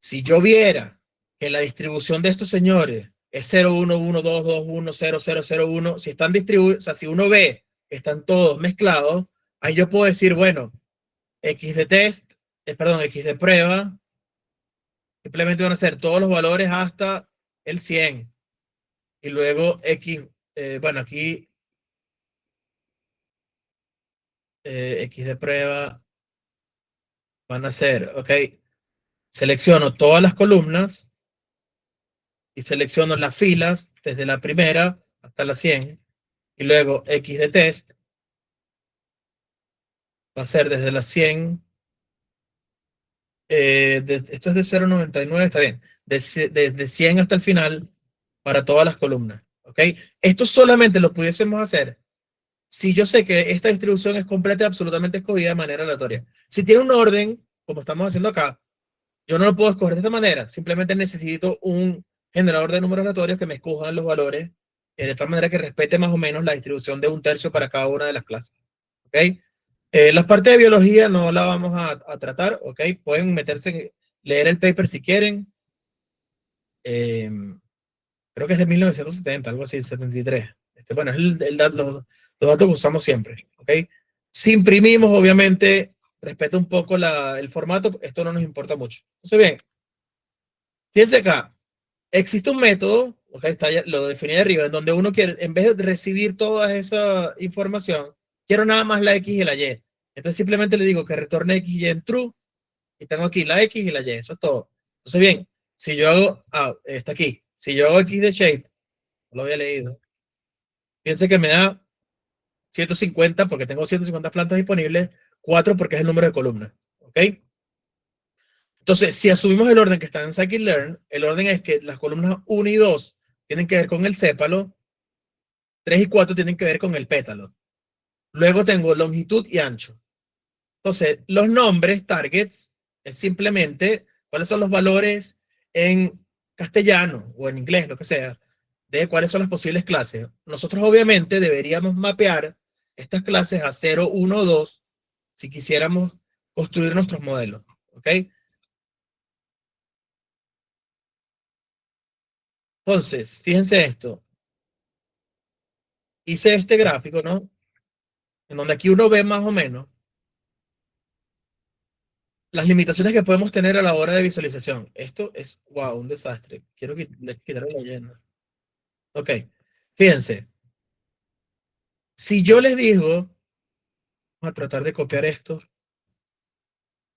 si yo viera que la distribución de estos señores es 0, 1, 1, 2, 2, 1, 0, 0, 0, 1, si están distribuidos, o sea, si uno ve que están todos mezclados, ahí yo puedo decir, bueno, X de test, perdón, X de prueba, simplemente van a ser todos los valores hasta el 100. Y luego X, bueno, aquí X de prueba van a ser, ok, selecciono todas las columnas y selecciono las filas desde la primera hasta la 100 y luego X de test va a ser desde la 100, esto es de 0,99, está bien, desde 100 hasta el final para todas las columnas, ok. Esto solamente lo pudiésemos hacer si yo sé que esta distribución es completa y absolutamente escogida de manera aleatoria. Si tiene un orden, como estamos haciendo acá, yo no lo puedo escoger de esta manera, simplemente necesito un generador de números aleatorios que me escojan los valores de tal manera que respete más o menos la distribución de un tercio para cada una de las clases. ¿Ok? La parte de biología no la vamos a tratar, ¿ok? Pueden meterse, leer el paper si quieren. Eh, Creo que es de 1970, algo así, 73. Bueno, es los datos que usamos siempre, ¿ok? Si imprimimos, obviamente, respeta un poco el formato, esto no nos importa mucho. Entonces, bien, fíjense acá, existe un método, okay, lo definí arriba, en donde uno quiere, en vez de recibir toda esa información, quiero nada más la X y la Y. Entonces simplemente le digo que retorne X y Y en true, y tengo aquí la X y la Y, eso es todo. Entonces bien, si yo hago, está aquí, si yo hago X de shape, no lo había leído, fíjense que me da 150 porque tengo 150 plantas disponibles, 4 porque es el número de columnas, ¿ok? Entonces, si asumimos el orden que está en scikit-learn, el orden es que las columnas 1 y 2 tienen que ver con el sépalo, 3 y 4 tienen que ver con el pétalo. Luego tengo longitud y ancho. Entonces, los nombres, targets, es simplemente cuáles son los valores en castellano o en inglés, lo que sea, de cuáles son las posibles clases. Nosotros obviamente deberíamos mapear estas clases a 0, 1, 2 si quisiéramos construir nuestros modelos. ¿Ok? Entonces, fíjense esto. Hice este gráfico, ¿no? En donde aquí uno ve más o menos las limitaciones que podemos tener a la hora de visualización. Esto es, wow, un desastre. Quiero quitarle la llena. Ok, fíjense. Si yo les digo, vamos a tratar de copiar esto,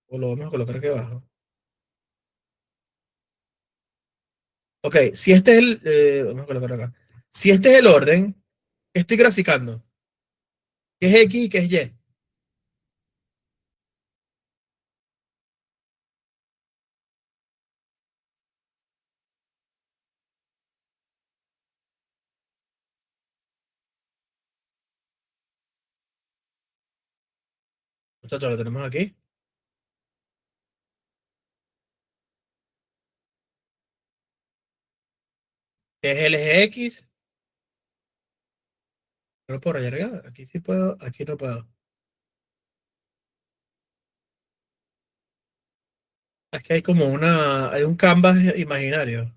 o lo vamos a colocar aquí abajo. Ok, si este es vamos a colocar acá. Si este es el orden, ¿qué estoy graficando? ¿Qué es X y qué es Y? Muchachos, lo tenemos aquí. Es el eje X. No lo puedo rayar. Aquí sí puedo, aquí no puedo. Es que hay como hay un canvas imaginario.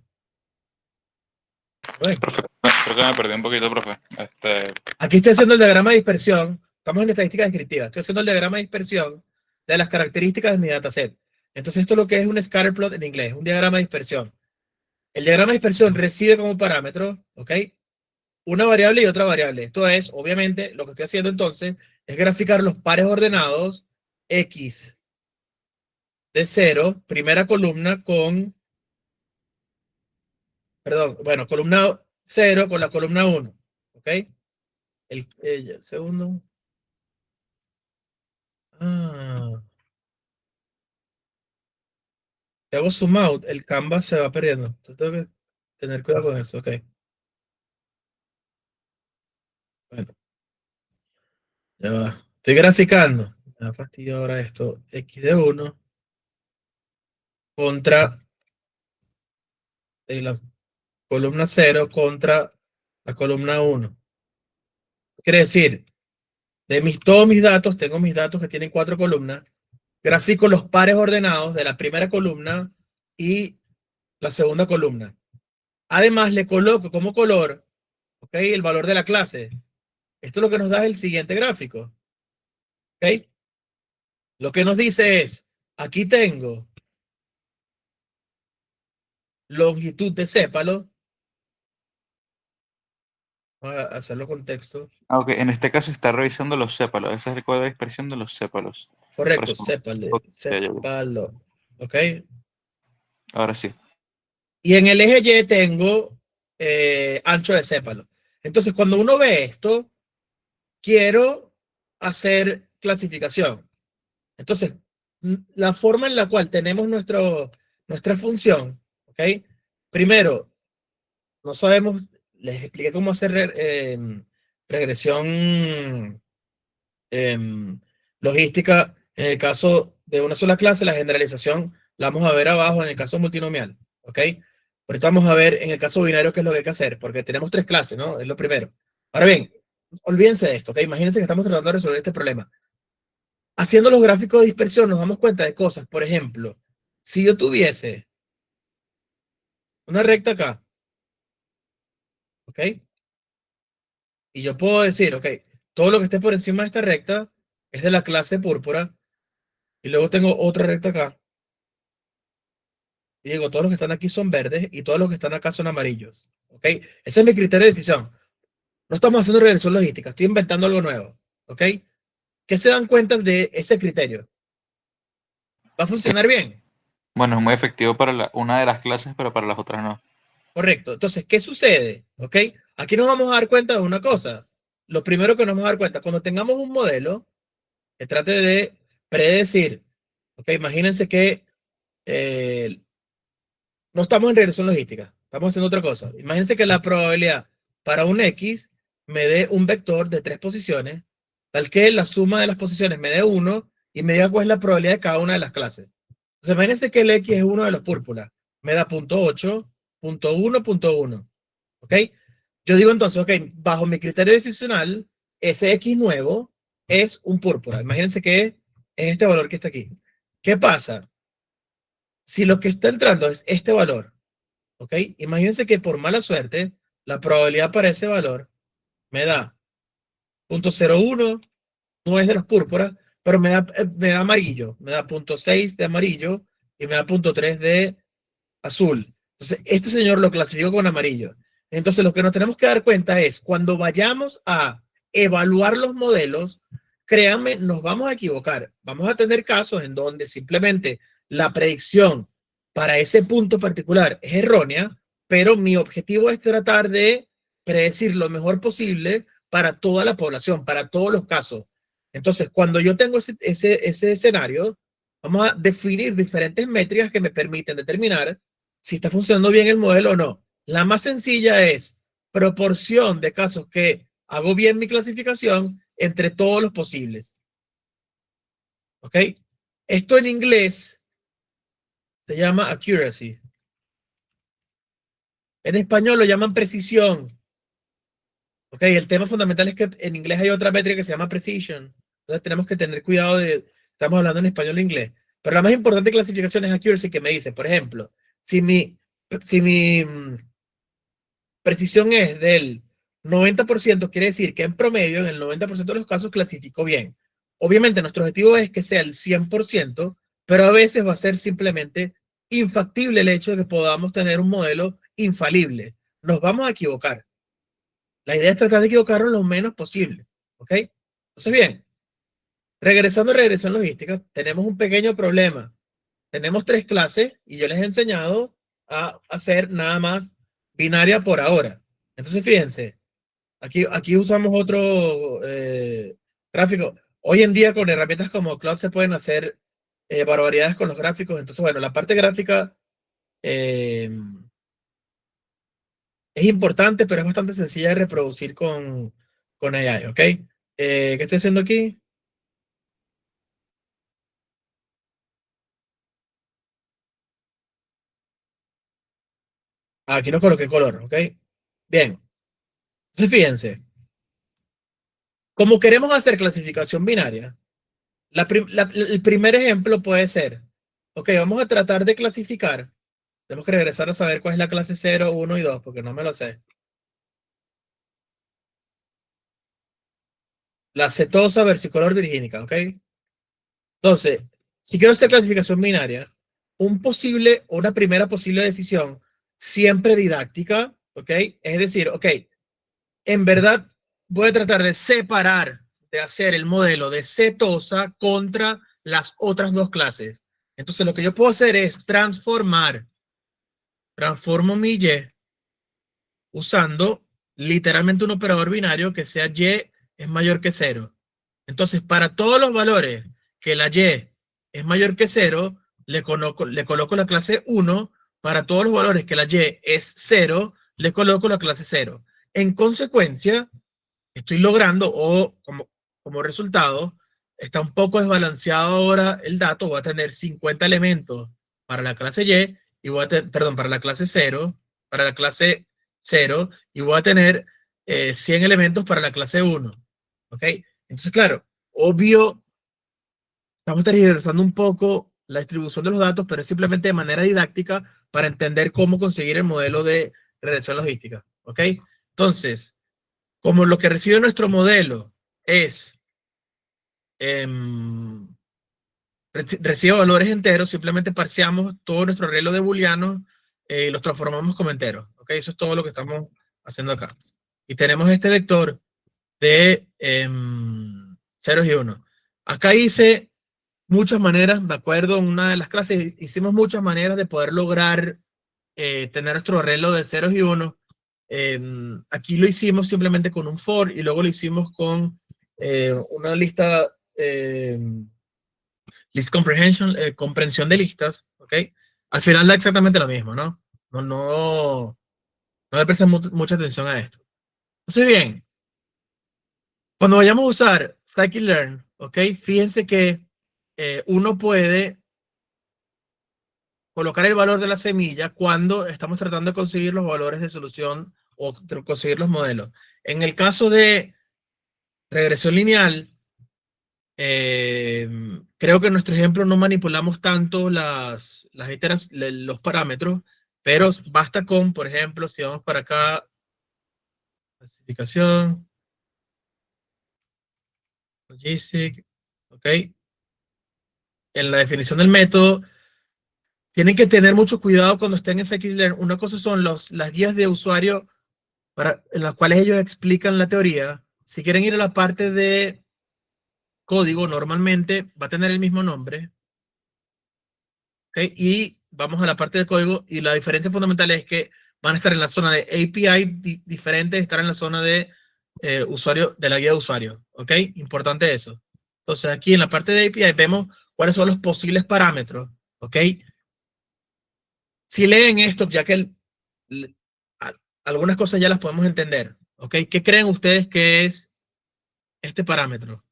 Bueno, Profe, creo que me perdí un poquito, profe. aquí estoy haciendo el diagrama de dispersión. Estamos en estadística descriptiva. Estoy haciendo el diagrama de dispersión de las características de mi dataset. Entonces, esto es lo que es un scatterplot en inglés, un diagrama de dispersión. El diagrama de dispersión recibe como parámetro, ¿ok? Una variable y otra variable. Esto es, obviamente, lo que estoy haciendo entonces es graficar los pares ordenados X de 0, primera columna con, perdón, bueno, columna 0 con la columna 1, ¿ok? El segundo. Ah, si hago zoom out, el canvas se va perdiendo. Entonces tengo que tener cuidado con eso, ok. Bueno, ya va. Estoy graficando. Me da fastidio ahora esto. X de 1 contra la columna 0 contra la columna 1. Quiere decir, todos mis datos, tengo mis datos que tienen 4 columnas, grafico los pares ordenados de la primera columna y la segunda columna. Además, le coloco como color, ¿ok? El valor de la clase. Esto es lo que nos da el siguiente gráfico. ¿Ok? Lo que nos dice es, aquí tengo longitud de sépalo. Vamos a hacerlo con texto. Ok, en este caso está revisando los sépalos. Ese es el código de dispersión de los sépalos. Por Correcto, eso, sépalo. ¿Ok? ahora sí. Y en el eje Y tengo ancho de sépalo. Entonces, cuando uno ve esto, quiero hacer clasificación. Entonces, la forma en la cual tenemos nuestra función, ¿ok? Primero, no sabemos, les expliqué cómo hacer regresión logística. En el caso de una sola clase, la generalización la vamos a ver abajo en el caso multinomial, ¿ok? Ahorita vamos a ver en el caso binario qué es lo que hay que hacer, porque tenemos 3 clases, ¿no? Es lo primero. Ahora bien, olvídense de esto, ¿ok? Imagínense que estamos tratando de resolver este problema. Haciendo los gráficos de dispersión nos damos cuenta de cosas. Por ejemplo, si yo tuviese una recta acá, ¿ok? Y yo puedo decir, ok, todo lo que esté por encima de esta recta es de la clase púrpura, y luego tengo otra recta acá, y digo, todos los que están aquí son verdes, y todos los que están acá son amarillos, ¿ok? Ese es mi criterio de decisión. No estamos haciendo regresión logística, estoy inventando algo nuevo, ¿ok? ¿Qué se dan cuenta de ese criterio? ¿Va a funcionar bien? Bueno, es muy efectivo para una de las clases, pero para las otras no. Correcto. Entonces, ¿qué sucede? ¿Ok? Aquí nos vamos a dar cuenta de una cosa. Lo primero que nos vamos a dar cuenta, cuando tengamos un modelo que trate de predecir, ¿ok? Imagínense que no estamos en regresión logística, estamos haciendo otra cosa. Imagínense que la probabilidad para un X me dé un vector de 3 posiciones, tal que la suma de las posiciones me dé 1 y me diga cuál es la probabilidad de cada una de las clases. Entonces, imagínense que el X es uno de los púrpuras, me da 0.8, 0.1, 0.1. ¿Ok? Yo digo entonces, ok, bajo mi criterio decisional, ese X nuevo es un púrpura. Imagínense que es este valor que está aquí. ¿Qué pasa? Si lo que está entrando es este valor, ¿ok? Imagínense que por mala suerte, la probabilidad para ese valor me da 0.01, no es de los púrpuras, pero me da amarillo, me da 0.6 de amarillo y me da 0.3 de azul. Entonces, este señor lo clasificó con amarillo. Entonces, lo que nos tenemos que dar cuenta es, cuando vayamos a evaluar los modelos, créanme, nos vamos a equivocar. Vamos a tener casos en donde simplemente la predicción para ese punto particular es errónea, pero mi objetivo es tratar de predecir lo mejor posible para toda la población, para todos los casos. Entonces, cuando yo tengo ese escenario, vamos a definir diferentes métricas que me permiten determinar si está funcionando bien el modelo o no. La más sencilla es proporción de casos que hago bien mi clasificación entre todos los posibles. ¿Ok? Esto en inglés se llama accuracy. En español lo llaman precisión. ¿Ok? El tema fundamental es que en inglés hay otra métrica que se llama precision. Entonces tenemos que tener cuidado estamos hablando en español o inglés. Pero la más importante clasificación es accuracy, que me dice, por ejemplo, si mi precisión es del 90%, quiere decir que en promedio, en el 90% de los casos, clasifico bien. Obviamente, nuestro objetivo es que sea el 100%, pero a veces va a ser simplemente infactible el hecho de que podamos tener un modelo infalible. Nos vamos a equivocar. La idea es tratar de equivocarnos lo menos posible. ¿Ok? Entonces, bien, regresando a regresión logística, tenemos un pequeño problema. Tenemos 3 clases y yo les he enseñado a hacer nada más binaria por ahora. Entonces, fíjense, aquí usamos otro gráfico. Hoy en día con herramientas como Cloud se pueden hacer barbaridades con los gráficos. Entonces, bueno, la parte gráfica es importante, pero es bastante sencilla de reproducir con AI, ¿ok? ¿Qué estoy haciendo aquí? Aquí no coloqué color, ¿ok? Bien. Entonces, fíjense. Como queremos hacer clasificación binaria, el primer ejemplo puede ser, ok, vamos a tratar de clasificar. Tenemos que regresar a saber cuál es la clase 0, 1 y 2, porque no me lo sé. La cetosa versicolor virgínica, ¿ok? Entonces, si quiero hacer clasificación binaria, una primera posible decisión, siempre didáctica, ¿ok? Es decir, ok, en verdad voy a tratar de separar, de hacer el modelo de cetosa contra las otras 2 clases. Entonces, lo que yo puedo hacer es transformo mi Y usando literalmente un operador binario que sea Y es mayor que 0. Entonces, para todos los valores que la Y es mayor que 0, le coloco la clase 1. Para todos los valores que la Y es 0, le coloco la clase 0. En consecuencia, estoy logrando, o como resultado, está un poco desbalanceado ahora el dato. Voy a tener 50 elementos para la clase Y, perdón, para la clase 0, para la clase 0, y voy a tener 100 elementos para la clase 1. ¿Ok? Entonces, claro, obvio, estamos tergiversando un poco la distribución de los datos, pero es simplemente de manera didáctica para entender cómo conseguir el modelo de regresión logística. ¿Ok? Entonces, como lo que recibe nuestro modelo es recibe valores enteros, simplemente parseamos todo nuestro arreglo de booleanos y los transformamos como enteros. ¿Ok? Eso es todo lo que estamos haciendo acá. Y tenemos este vector de ceros y unos. Acá hice muchas maneras, me acuerdo, en una de las clases hicimos muchas maneras de poder lograr tener nuestro arreglo de ceros y unos. Aquí lo hicimos simplemente con un for y luego lo hicimos con una lista, list comprehension, comprensión de listas, ¿ok? Al final da exactamente lo mismo, ¿no? No le prestan mucha atención a esto. Entonces, bien, cuando vayamos a usar scikit-learn, ¿ok? Fíjense que uno puede colocar el valor de la semilla cuando estamos tratando de conseguir los valores de solución o conseguir los modelos. En el caso de regresión lineal, creo que en nuestro ejemplo no manipulamos tanto los parámetros, pero basta con, por ejemplo, si vamos para acá, clasificación, logistic, ¿ok? En la definición del método, tienen que tener mucho cuidado cuando estén en scikit-learn. Una cosa son las guías de usuario en las cuales ellos explican la teoría. Si quieren ir a la parte de código, normalmente va a tener el mismo nombre. ¿Okay? Y vamos a la parte de código y la diferencia fundamental es que van a estar en la zona de API diferente de estar en la zona de usuario, de la guía de usuario. ¿Ok? Importante eso. Entonces aquí en la parte de API vemos cuáles son los posibles parámetros. ¿Ok? Si leen esto, ya que algunas cosas ya las podemos entender. ¿Ok? ¿Qué creen ustedes que es este parámetro?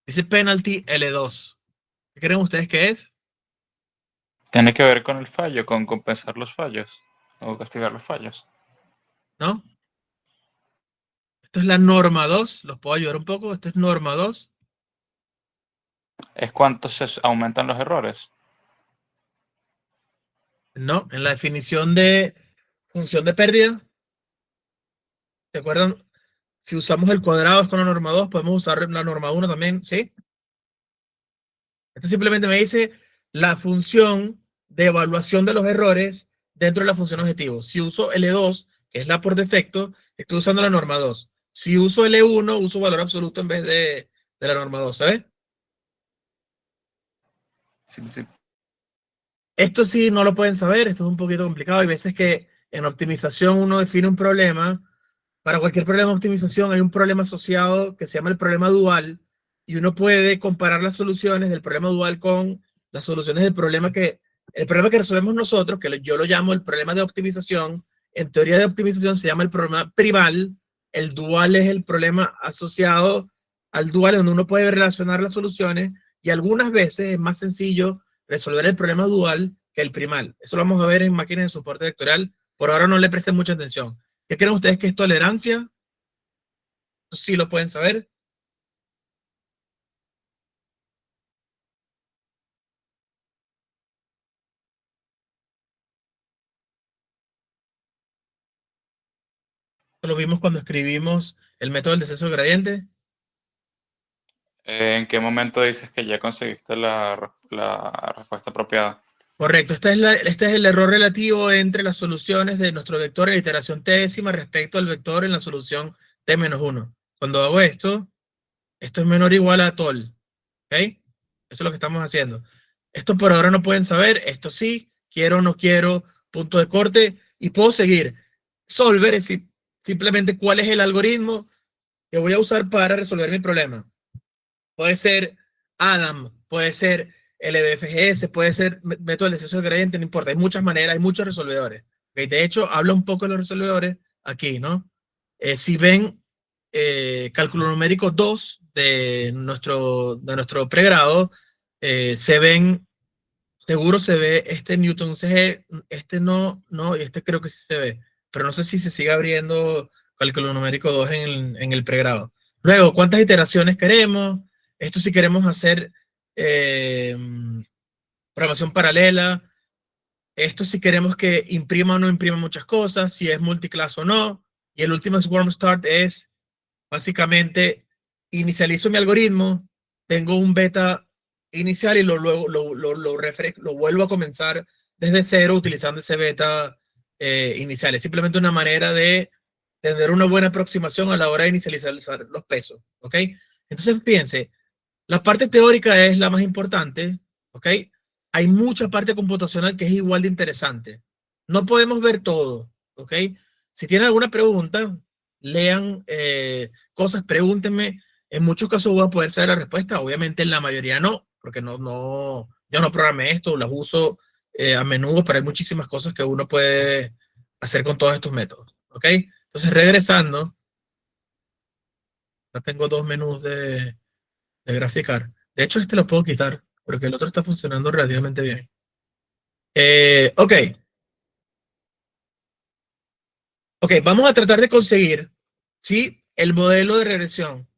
Dice penalty L2. ¿Qué creen ustedes que es? Tiene que ver con el fallo, con compensar los fallos o castigar los fallos. ¿No? Esto es la norma 2. ¿Los puedo ayudar un poco? Esto es norma 2. ¿Es cuánto se aumentan los errores? No, en la definición de función de pérdida. ¿Se acuerdan? Si usamos el cuadrado es con la norma 2, podemos usar la norma 1 también, ¿sí? Esto simplemente me dice la función de evaluación de los errores dentro de la función objetivo. Si uso L2, que es la por defecto, estoy usando la norma 2. Si uso L1, uso valor absoluto en vez de la norma 2, ¿sabes? Sí. Esto sí no lo pueden saber, esto es un poquito complicado. Hay veces que en optimización uno define un problema. Para cualquier problema de optimización hay un problema asociado que se llama el problema dual y uno puede comparar las soluciones del problema dual con las soluciones del problema el problema que resolvemos nosotros, que yo lo llamo el problema de optimización. En teoría de optimización se llama el problema primal. El dual es el problema asociado al dual, donde uno puede relacionar las soluciones y algunas veces es más sencillo resolver el problema dual que el primal. Eso lo vamos a ver en máquinas de soporte vectorial. Por ahora no le presten mucha atención. ¿Qué creen ustedes que es tolerancia? Sí lo pueden saber. Lo vimos cuando escribimos el método del descenso del gradiente. ¿En qué momento dices que ya conseguiste la respuesta apropiada? Correcto, este es el error relativo entre las soluciones de nuestro vector en la iteración t décima respecto al vector en la solución t-1. Cuando hago esto es menor o igual a tol. ¿Ok? Eso es lo que estamos haciendo. Esto por ahora no pueden saber. Esto sí, quiero o no quiero, punto de corte. Y puedo seguir. Solver es simplemente cuál es el algoritmo que voy a usar para resolver mi problema. Puede ser Adam, puede ser LDFGS, puede ser método de descenso del gradiente, no importa. Hay muchas maneras, hay muchos resolvedores. ¿Okay? De hecho, habla un poco de los resolvedores aquí, ¿no? Si ven cálculo numérico 2 de nuestro pregrado, se ven, seguro se ve este Newton CG, este no, y este creo que sí se ve, pero no sé si se sigue abriendo cálculo numérico 2 en el pregrado. Luego, ¿cuántas iteraciones queremos? Esto si queremos hacer programación paralela. Esto si queremos que imprima o no imprima muchas cosas, si es multiclass o no. Y el último Swarm Start es básicamente inicializo mi algoritmo, tengo un beta inicial y luego lo vuelvo a comenzar desde cero utilizando ese beta inicial. Es simplemente una manera de tener una buena aproximación a la hora de inicializar los pesos. ¿Ok? Entonces, fíjense, la parte teórica es la más importante. ¿Ok? Hay mucha parte computacional que es igual de interesante. No podemos ver todo. ¿Ok? Si tienen alguna pregunta, lean cosas, pregúntenme. En muchos casos voy a poder saber la respuesta. Obviamente en la mayoría no, porque yo no programé esto, las uso a menudo, pero hay muchísimas cosas que uno puede hacer con todos estos métodos. ¿Ok? Entonces, regresando, ya tengo dos menús de graficar. De hecho, este lo puedo quitar, porque el otro está funcionando relativamente bien. Ok. Ok, vamos a tratar de conseguir, ¿sí?, el modelo de regresión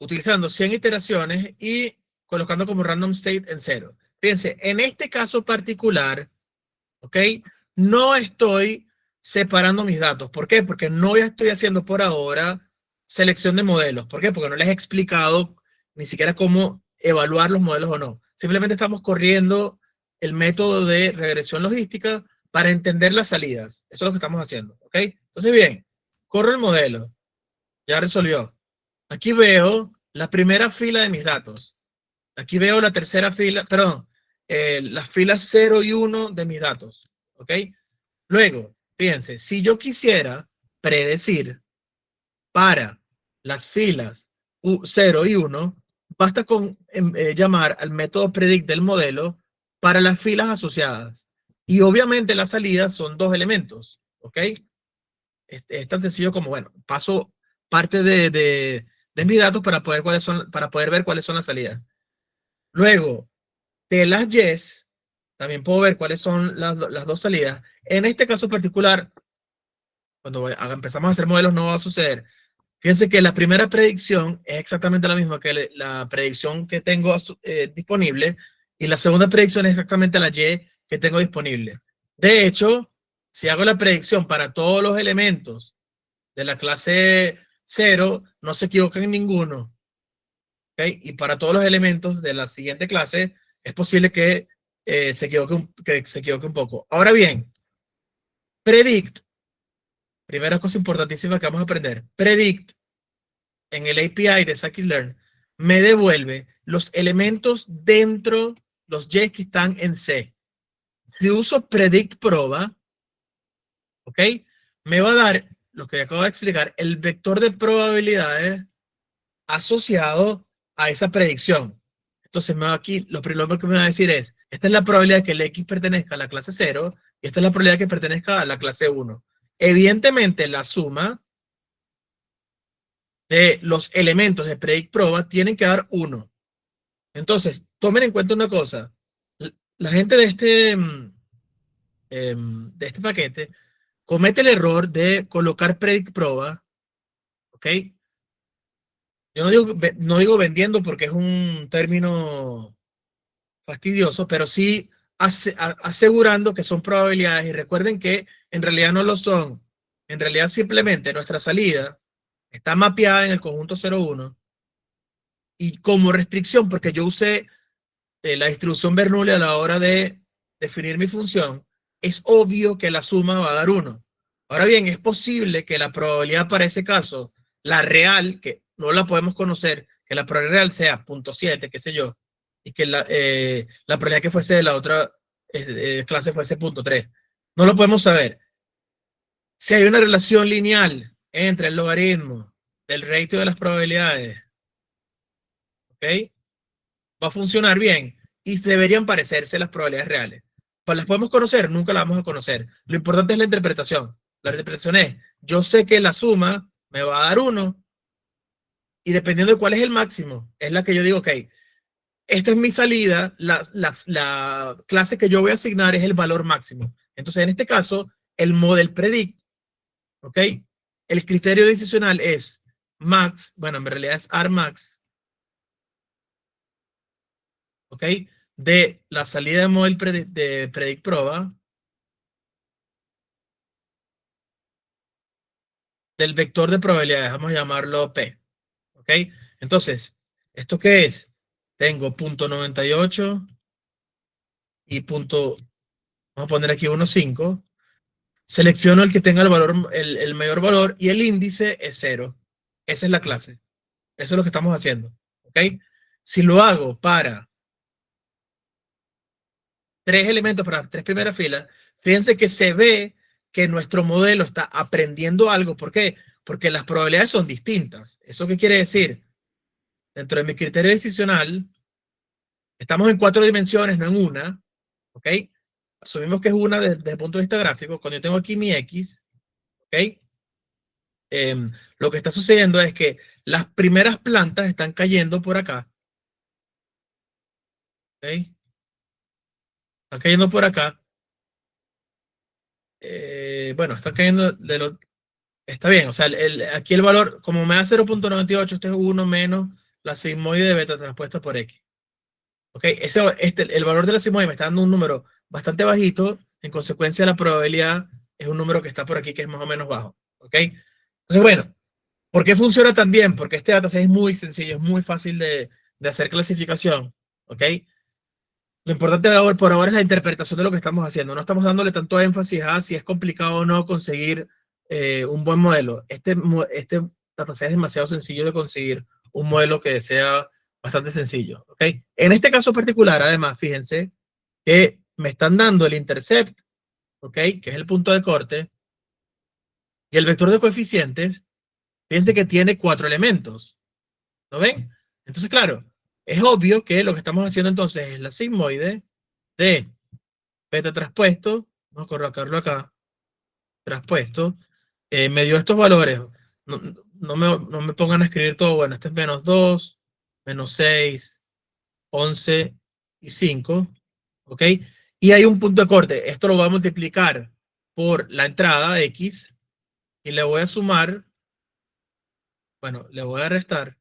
utilizando 100 iteraciones y colocando como random state en 0. Fíjense, en este caso particular, ¿ok?, no estoy separando mis datos. ¿Por qué? Porque no estoy haciendo por ahora selección de modelos. ¿Por qué? Porque no les he explicado ni siquiera cómo evaluar los modelos o no. Simplemente estamos corriendo el método de regresión logística para entender las salidas. Eso es lo que estamos haciendo. ¿Ok? Entonces, bien, corro el modelo. Ya resolvió. Aquí veo la primera fila de mis datos. Aquí veo la tercera fila, perdón, las filas 0 y 1 de mis datos. ¿Ok? Luego, fíjense, si yo quisiera predecir para las filas 0 y 1, basta con llamar al método predict del modelo para las filas asociadas. Y obviamente las salidas son dos elementos. ¿Ok? Es tan sencillo como, bueno, paso parte de de mis datos para poder ver cuáles son las salidas. Luego, de las Yes, también puedo ver cuáles son las dos salidas. En este caso particular, cuando empezamos a hacer modelos no va a suceder. Fíjense que la primera predicción es exactamente la misma que la predicción que tengo disponible, y la segunda predicción es exactamente la Y que tengo disponible. De hecho, si hago la predicción para todos los elementos de la clase 0, no se equivoca en ninguno. ¿Okay? Y para todos los elementos de la siguiente clase, es posible que se equivoque un poco. Ahora bien, predict, primera cosa importantísima que vamos a aprender, predict en el API de scikit-learn me devuelve los elementos dentro, los Y que están en C. Si uso predict proba, ¿ok? Me va a dar, lo que acabo de explicar, el vector de probabilidades asociado a esa predicción. Entonces aquí lo primero que me va a decir es, esta es la probabilidad de que el X pertenezca a la clase 0 y esta es la probabilidad de que pertenezca a la clase 1. Evidentemente la suma de los elementos de predict proba tienen que dar 1. Entonces, tomen en cuenta una cosa. La gente de este paquete comete el error de colocar predict proba, ¿ok? Yo no digo vendiendo porque es un término fastidioso, pero sí asegurando que son probabilidades, y recuerden que en realidad no lo son. En realidad simplemente nuestra salida está mapeada en el conjunto 0,1 y como restricción, porque yo usé la distribución Bernoulli a la hora de definir mi función, es obvio que la suma va a dar 1. Ahora bien, es posible que la probabilidad para ese caso, la real, que no la podemos conocer, que la probabilidad real sea 0.7, qué sé yo, y que la probabilidad que fuese de la otra clase fuese 0.3. No lo podemos saber. Si hay una relación lineal entre el logaritmo del ratio de las probabilidades, ¿ok? Va a funcionar bien y deberían parecerse las probabilidades reales. ¿Las podemos conocer? Nunca las vamos a conocer. Lo importante es la interpretación. La interpretación es, yo sé que la suma me va a dar 1 y dependiendo de cuál es el máximo, es la que yo digo, ok, esta es mi salida, la clase que yo voy a asignar es el valor máximo. Entonces, en este caso, el model predict, ok, el criterio decisional es max, bueno, en realidad es Rmax, ok, de la salida de model de predict proba del vector de probabilidades, vamos a llamarlo P, ok. Entonces, ¿esto qué es? Tengo 0.98 y vamos a poner aquí 1.5. Selecciono el que tenga el valor, el mayor valor, y el índice es 0. Esa es la clase. Eso es lo que estamos haciendo, ok. Si lo hago para 3 elementos, para 3 primeras filas, fíjense que se ve que nuestro modelo está aprendiendo algo. ¿Por qué? Porque las probabilidades son distintas. ¿Eso qué quiere decir? Dentro de mi criterio decisional, estamos en 4 dimensiones, no en una, ¿ok? Asumimos que es una desde el punto de vista gráfico. Cuando yo tengo aquí mi X, ¿ok? Lo que está sucediendo es que las primeras plantas están cayendo por acá, ¿ok? Están cayendo por acá. Bueno, están cayendo de lo... Está bien, o sea, aquí el valor, como me da 0.98, este es 1 menos la sigmoide de beta transpuesta por X. ¿Ok? El valor de la sigmoide me está dando un número bastante bajito, en consecuencia la probabilidad es un número que está por aquí que es más o menos bajo. ¿Ok? Entonces, bueno, ¿por qué funciona tan bien? Porque este dataset es muy sencillo, es muy fácil de hacer clasificación. ¿Ok? Lo importante por ahora es la interpretación de lo que estamos haciendo. No estamos dándole tanto énfasis a si es complicado o no conseguir un buen modelo. Este dataset es demasiado sencillo de conseguir un modelo que sea bastante sencillo. ¿Ok? En este caso particular, además, fíjense que me están dando el intercept, ¿ok? Que es el punto de corte, y el vector de coeficientes. Fíjense que tiene 4 elementos. ¿Lo ven? Entonces, claro, es obvio que lo que estamos haciendo entonces es la sigmoide de beta traspuesto, vamos a colocarlo acá, traspuesto, me dio estos valores, no me pongan a escribir todo. Bueno, este es menos 2, menos 6, 11 y 5. ¿Ok? Y hay un punto de corte. Esto lo voy a multiplicar por la entrada X y le voy a sumar, bueno, le voy a restar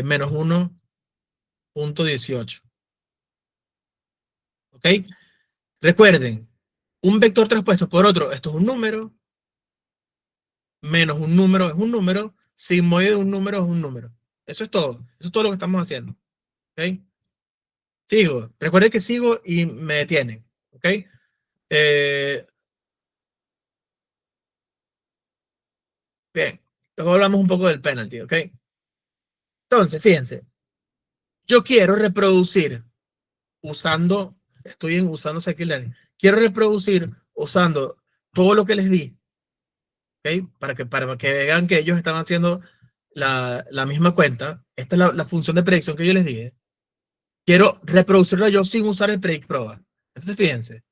menos 1.18. ¿Ok? Recuerden, un vector traspuesto por otro, esto es un número, menos un número es un número, sigmoide de un número es un número. Eso es todo. Eso es todo lo que estamos haciendo. ¿Ok? Sigo. Recuerden que sigo y me detienen. ¿Ok? Bien. Luego hablamos un poco del penalty. ¿Ok? Entonces, fíjense. Yo quiero reproducir usando, usando scikit-learn. Quiero reproducir usando todo lo que les di. ¿Ok? Para que vean que ellos están haciendo la misma cuenta. Esta es la función de predicción que yo les dije. Quiero reproducirla yo sin usar el predict proba. Entonces, fíjense.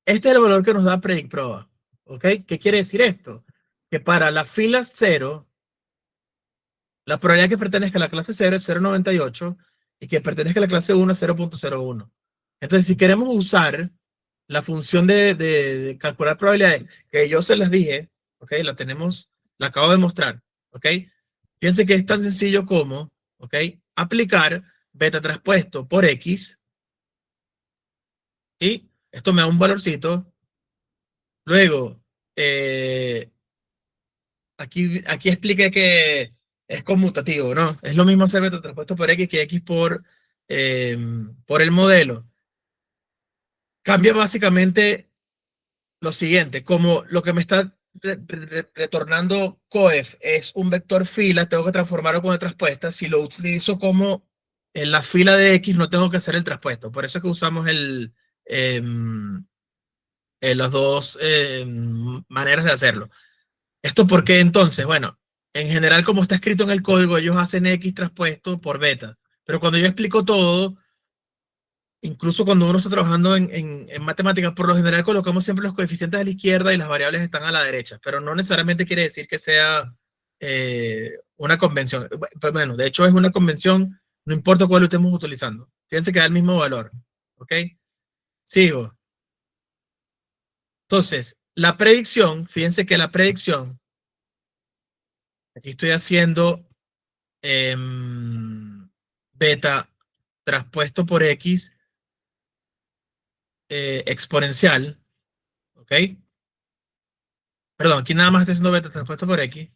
Este es el valor que nos da predict proba. ¿Ok? ¿Qué quiere decir esto? Que para la fila 0, la probabilidad que pertenezca a la clase 0 es 0.98 y que pertenezca a la clase 1 es 0.01. Entonces, si queremos usar la función de calcular probabilidades, que yo se las dije, ¿ok? La acabo de mostrar, ¿ok? Fíjense que es tan sencillo como, ¿ok? Aplicar beta traspuesto por X, ¿sí? Esto me da un valorcito. Luego, aquí expliqué que es conmutativo, ¿no? Es lo mismo hacer beta traspuesto por X que X por el modelo. Cambia básicamente lo siguiente, como lo que me está retornando coef es un vector fila, tengo que transformarlo con una traspuesta. Si lo utilizo como en la fila de X, no tengo que hacer el traspuesto. Por eso es que usamos las dos maneras de hacerlo. ¿Esto por qué entonces? Bueno, en general, como está escrito en el código, ellos hacen X traspuesto por beta. Pero cuando yo explico todo, incluso cuando uno está trabajando en matemáticas, por lo general colocamos siempre los coeficientes a la izquierda y las variables están a la derecha, pero no necesariamente quiere decir que sea una convención. Bueno, de hecho es una convención, no importa cuál lo estemos utilizando. Fíjense que da el mismo valor. ¿Ok? Sigo. Entonces, la predicción, fíjense que la predicción, aquí estoy haciendo beta traspuesto por X exponencial, ¿ok? Perdón, aquí nada más estoy haciendo beta traspuesto por X.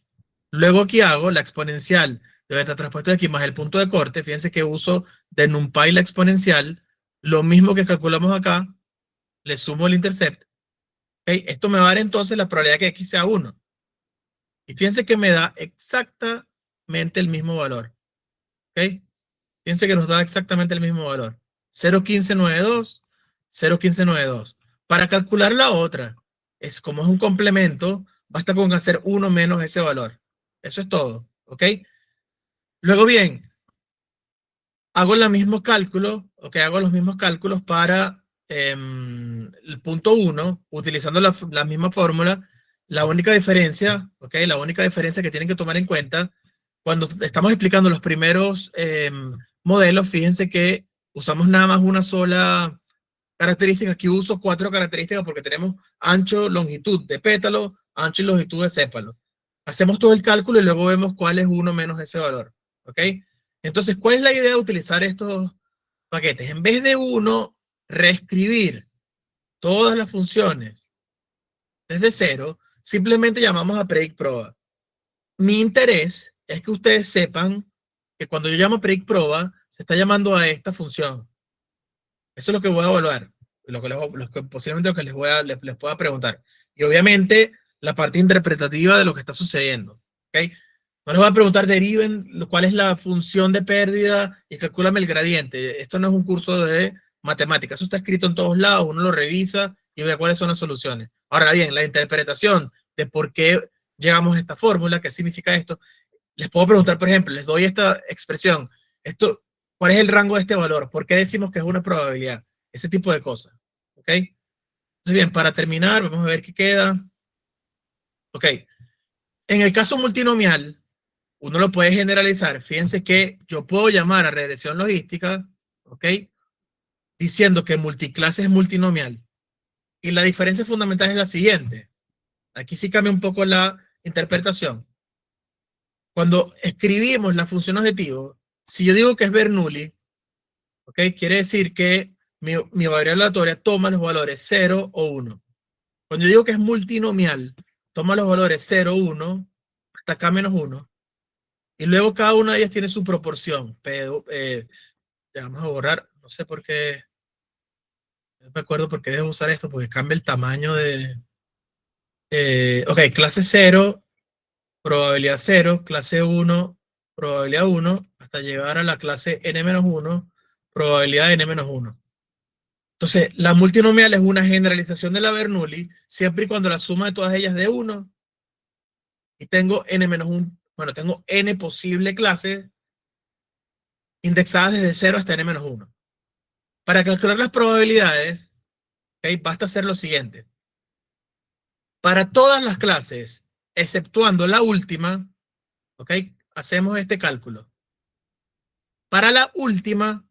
Luego aquí hago la exponencial de beta traspuesto de X más el punto de corte. Fíjense que uso de NumPy la exponencial, lo mismo que calculamos acá, le sumo el intercept. ¿Okay? Esto me va a dar entonces la probabilidad que X sea 1. Y fíjense que me da exactamente el mismo valor. ¿Ok? Fíjense que nos da exactamente el mismo valor. 0.1592, 0.1592. Para calcular la otra, como es un complemento, basta con hacer 1 menos ese valor. Eso es todo. ¿Ok? Luego bien, hago el mismo cálculo, ¿ok? Hago los mismos cálculos para el punto 1, utilizando la misma fórmula. La única diferencia, ¿ok? La única diferencia que tienen que tomar en cuenta, cuando estamos explicando los primeros modelos, fíjense que usamos nada más una sola característica. Aquí uso 4 características porque tenemos ancho, longitud de pétalo, ancho y longitud de sépalo. Hacemos todo el cálculo y luego vemos cuál es 1 menos ese valor. ¿Ok? Entonces, ¿cuál es la idea de utilizar estos paquetes? En vez de uno reescribir todas las funciones desde cero, simplemente llamamos a predict proba. Mi interés es que ustedes sepan que cuando yo llamo predict proba, se está llamando a esta función. Eso es lo que voy a evaluar, posiblemente lo que les pueda preguntar. Y obviamente la parte interpretativa de lo que está sucediendo. ¿Okay? No les voy a preguntar, deriven cuál es la función de pérdida y calcúlame el gradiente. Esto no es un curso de matemáticas, eso está escrito en todos lados, uno lo revisa y ve cuáles son las soluciones. Ahora bien, la interpretación de por qué llegamos a esta fórmula, qué significa esto, les puedo preguntar, por ejemplo, les doy esta expresión, ¿cuál es el rango de este valor? ¿Por qué decimos que es una probabilidad? ese tipo de cosas. ¿Ok? Entonces, bien, para terminar, vamos a ver qué queda. Ok. En el caso multinomial, uno lo puede generalizar. Fíjense que yo puedo llamar a regresión logística, ¿ok? Diciendo que multiclase es multinomial. Y la diferencia fundamental es la siguiente. Aquí sí cambia un poco la interpretación. Cuando escribimos la función objetivo, si yo digo que es Bernoulli, ¿ok? Quiere decir que mi variable aleatoria toma los valores 0 o 1. Cuando yo digo que es multinomial, toma los valores 0, 1, hasta acá menos 1. Y luego cada una de ellas tiene su proporción. Pero, ya vamos a borrar, no sé por qué, no me acuerdo por qué debo usar esto, porque cambia el tamaño de... ok, clase 0, probabilidad 0, clase 1, probabilidad 1, hasta llegar a la clase n-1, probabilidad de n-1. Entonces, la multinomial es una generalización de la Bernoulli, siempre y cuando la suma de todas ellas es de 1, y tengo n-1, bueno, tengo n posibles clases indexadas desde 0 hasta n-1. Para calcular las probabilidades, ¿okay? Basta hacer lo siguiente. Para todas las clases, exceptuando la última, ¿ok? Hacemos este cálculo. Para la última,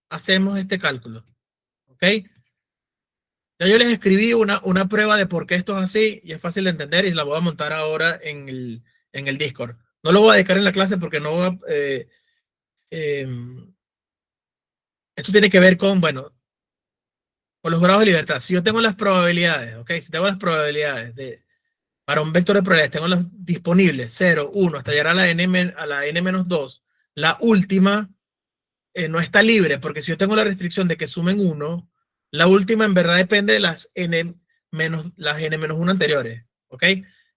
hacemos este cálculo. ¿Ok? Ya yo les escribí una prueba de por qué esto es así y es fácil de entender y la voy a montar ahora en el Discord. No lo voy a dedicar en la clase porque no va, esto tiene que ver con, bueno, con los grados de libertad. Si yo tengo las probabilidades, ¿ok? Si tengo las probabilidades para un vector de probabilidades, tengo las disponibles 0, 1, hasta llegar a la n-2, la última no está libre, porque si yo tengo la restricción de que sumen 1, la última en verdad depende de las n-1 anteriores, ¿ok?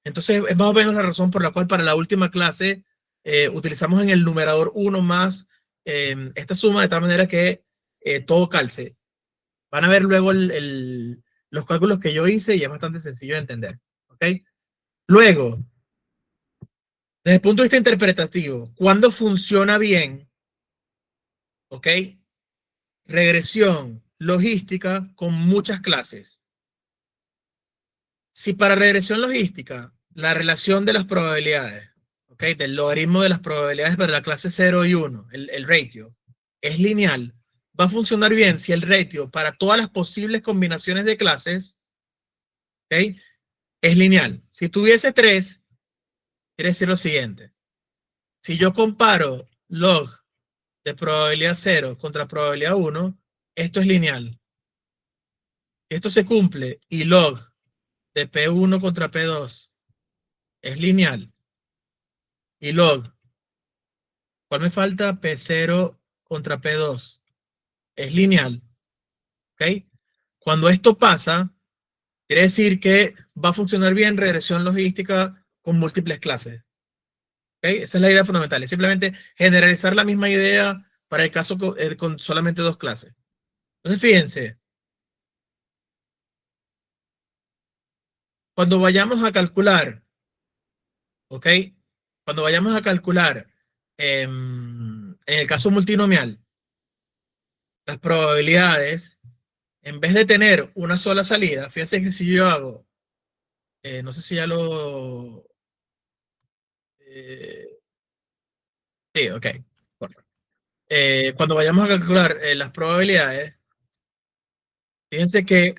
Entonces es más o menos la razón por la cual para la última clase utilizamos en el numerador 1 más esta suma de tal manera que todo calce. Van a ver luego los cálculos que yo hice y es bastante sencillo de entender, ¿ok? Luego, desde el punto de vista interpretativo, ¿cuándo funciona bien? ¿Ok? Regresión logística con muchas clases. Si para regresión logística la relación de las probabilidades, ¿ok? Del logaritmo de las probabilidades para la clase 0 y 1, el ratio, es lineal, va a funcionar bien si el ratio para todas las posibles combinaciones de clases, ¿ok? Es lineal. Si tuviese 3, quiere decir lo siguiente. Si yo comparo log de probabilidad 0 contra probabilidad 1, esto es lineal. Esto se cumple y log de P1 contra P2 es lineal. Y log, ¿cuál me falta? P0 contra P2 es lineal. ¿Ok? Cuando esto pasa, quiere decir que va a funcionar bien regresión logística con múltiples clases. ¿Ok? Esa es la idea fundamental. Es simplemente generalizar la misma idea para el caso con solamente 2 clases. Entonces, fíjense. Cuando vayamos a calcular, ¿ok? Cuando vayamos a calcular en el caso multinomial, las probabilidades, en vez de tener una sola salida, fíjense que si yo hago, no sé si ya lo... sí, ok. Cuando vayamos a calcular las probabilidades, fíjense que,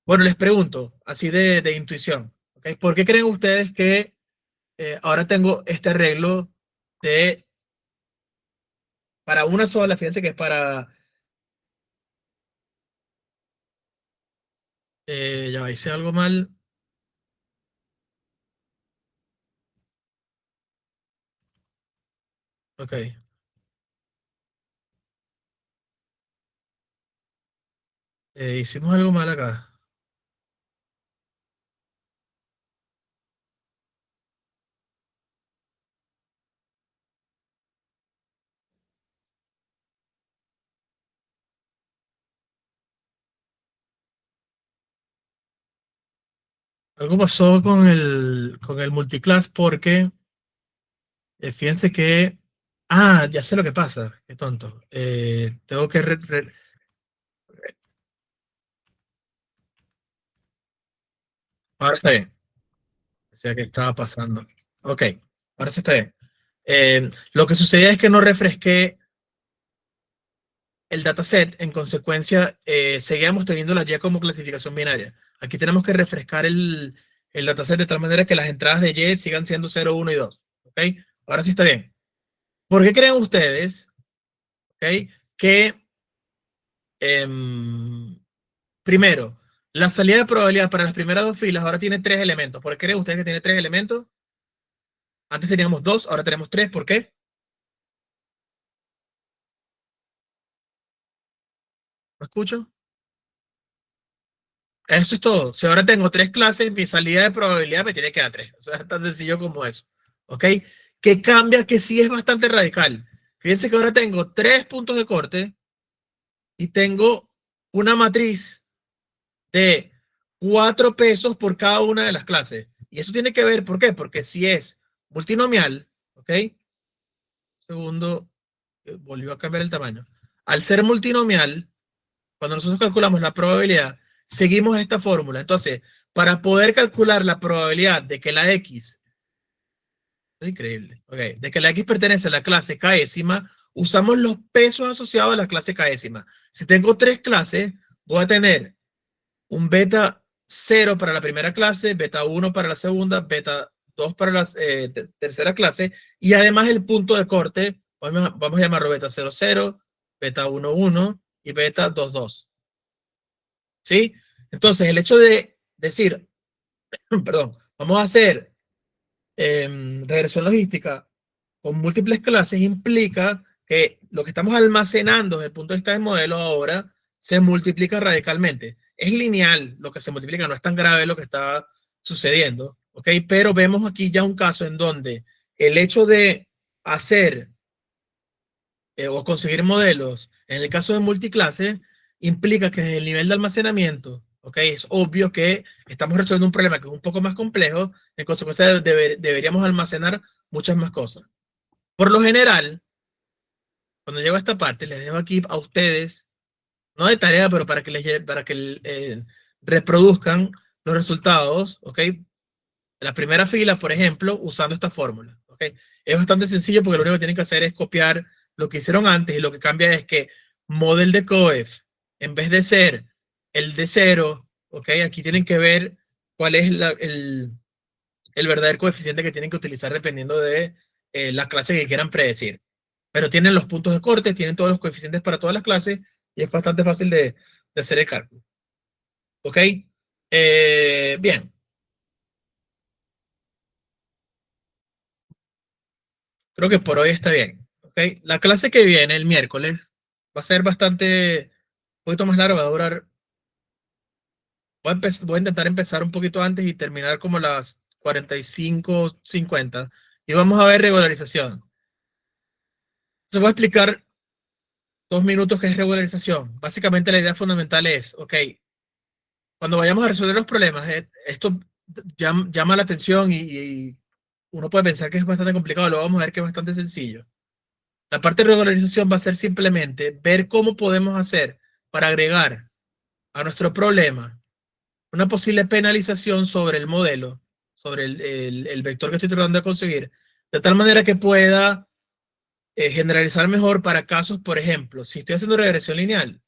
bueno, les pregunto, así de intuición, ¿ok? ¿Por qué creen ustedes que ahora tengo este arreglo de para una sola? Fíjense que es para... ya hice algo mal. Ok. Hicimos algo mal acá. Algo pasó con el multiclass porque fíjense que Ah, ya sé lo que pasa. Qué tonto. Tengo que... Ahora está bien. O sea, ¿qué estaba pasando? Ok, ahora sí está bien. Lo que sucedía es que no refresqué el dataset, en consecuencia, seguíamos teniendo la Y como clasificación binaria. Aquí tenemos que refrescar el dataset de tal manera que las entradas de Y sigan siendo 0, 1 y 2. ¿Ok? Ahora sí está bien. ¿Por qué creen ustedes, ¿ok?, que primero, la salida de probabilidad para las primeras dos filas ahora tiene 3 elementos? ¿Por qué creen ustedes que tiene 3 elementos? Antes teníamos 2, ahora tenemos 3. ¿Por qué? ¿Me escucho? Eso es todo. Si ahora tengo 3 clases, mi salida de probabilidad me tiene que dar 3. O sea, es tan sencillo como eso. ¿Ok? Que cambia, que sí es bastante radical. Fíjense que ahora tengo 3 puntos de corte y tengo una matriz de 4 pesos por cada una de las clases. Y eso tiene que ver, ¿por qué? Porque si es multinomial, ¿ok? Segundo, volvió a cambiar el tamaño. Al ser multinomial, cuando nosotros calculamos la probabilidad, seguimos esta fórmula. Entonces, para poder calcular la probabilidad de que la X, es increíble, okay, de que la X pertenece a la clase késima, usamos los pesos asociados a la clase késima. Si tengo 3 clases, voy a tener un beta 0 para la primera clase, beta 1 para la segunda, beta 2 para la tercera clase, y además el punto de corte, vamos a llamarlo beta 0, 0, beta 1, 1 y beta 2, 2. ¿Sí? Entonces, el hecho de decir, perdón, vamos a hacer regresión logística con múltiples clases implica que lo que estamos almacenando desde el punto de vista del modelo ahora se multiplica radicalmente. Es lineal lo que se multiplica, no es tan grave lo que está sucediendo, ¿ok? Pero vemos aquí ya un caso en donde el hecho de hacer o conseguir modelos, en el caso de multiclase, implica que desde el nivel de almacenamiento, ¿ok?, es obvio que estamos resolviendo un problema que es un poco más complejo, en consecuencia deberíamos almacenar muchas más cosas. Por lo general, cuando llego a esta parte, les dejo aquí a ustedes, no de tarea, pero para que reproduzcan los resultados, ¿ok? La primera fila, por ejemplo, usando esta fórmula, ¿ok? Es bastante sencillo porque lo único que tienen que hacer es copiar lo que hicieron antes y lo que cambia es que model de coef, en vez de ser el de 0, ¿ok? Aquí tienen que ver cuál es el verdadero coeficiente que tienen que utilizar dependiendo de la clase que quieran predecir. Pero tienen los puntos de corte, tienen todos los coeficientes para todas las clases y es bastante fácil de hacer el cálculo. ¿Ok? Bien. Creo que por hoy está bien. ¿Okay? La clase que viene el miércoles va a ser bastante, un poquito más larga, va a durar. Voy a intentar empezar un poquito antes y terminar como a las 45, 50. Y vamos a ver regularización. Se voy a explicar 2 minutos qué es regularización. Básicamente la idea fundamental es, ok, cuando vayamos a resolver los problemas, esto llama la atención y uno puede pensar que es bastante complicado, lo vamos a ver que es bastante sencillo. La parte de regularización va a ser simplemente ver cómo podemos hacer para agregar a nuestro problema una posible penalización sobre el modelo, sobre el vector que estoy tratando de conseguir, de tal manera que pueda generalizar mejor para casos, por ejemplo, si estoy haciendo regresión lineal,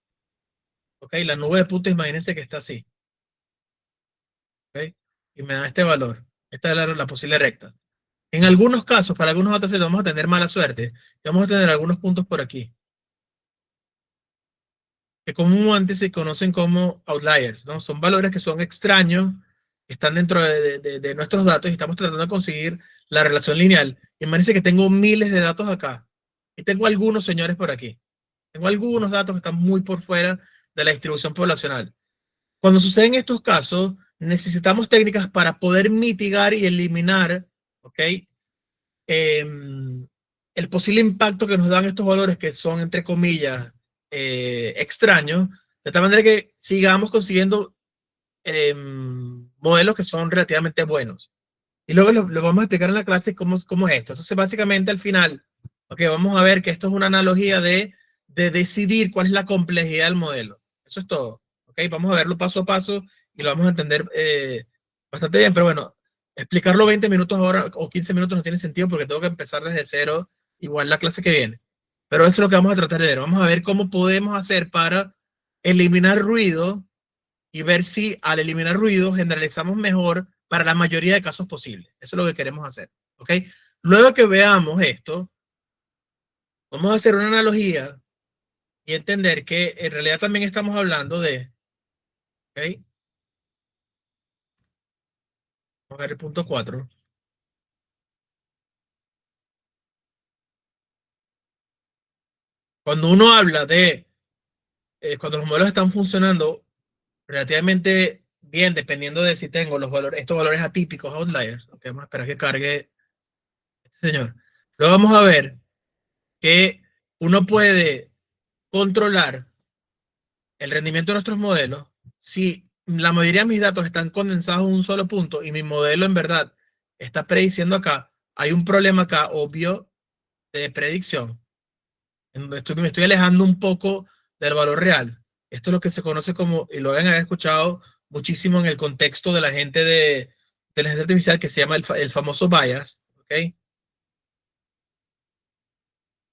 ok, la nube de puntos, imagínense que está así, ok, y me da este valor, esta es la posible recta. En algunos casos, para algunos datasets vamos a tener mala suerte, y vamos a tener algunos puntos por aquí, que comúnmente se conocen como outliers, ¿no? Son valores que son extraños, que están dentro de nuestros datos y estamos tratando de conseguir la relación lineal. Y me parece que tengo miles de datos acá. Y tengo algunos señores por aquí. Tengo algunos datos que están muy por fuera de la distribución poblacional. Cuando suceden estos casos, necesitamos técnicas para poder mitigar y eliminar, ¿ok?, el posible impacto que nos dan estos valores que son, entre comillas, extraños, de tal manera que sigamos consiguiendo modelos que son relativamente buenos. Y luego lo vamos a explicar en la clase cómo es esto. Entonces, básicamente, al final, Ok, vamos a ver que esto es una analogía de decidir cuál es la complejidad del modelo. Eso es todo. Ok, vamos a verlo paso a paso y lo vamos a entender bastante bien, pero bueno, explicarlo 20 minutos ahora o 15 minutos no tiene sentido porque tengo que empezar desde cero, igual la clase que viene. Pero eso es lo que vamos a tratar de ver. Vamos a ver cómo podemos hacer para eliminar ruido y ver si al eliminar ruido generalizamos mejor para la mayoría de casos posibles. Eso es lo que queremos hacer. ¿Ok? Luego que veamos esto, vamos a hacer una analogía y entender que en realidad también estamos hablando de... ¿Ok? Vamos a ver el punto 4. Cuando uno habla de... cuando los modelos están funcionando relativamente bien, dependiendo de si tengo los valores, estos valores atípicos, outliers. Ok, vamos a esperar que cargue este señor. Luego vamos a ver que uno puede controlar el rendimiento de nuestros modelos si la mayoría de mis datos están condensados en un solo punto y mi modelo en verdad está prediciendo acá, hay un problema acá obvio de predicción. Me estoy alejando un poco del valor real. Esto es lo que se conoce como, y lo deben haber escuchado muchísimo en el contexto de la gente de inteligencia artificial, que se llama el famoso bias. ¿Ok?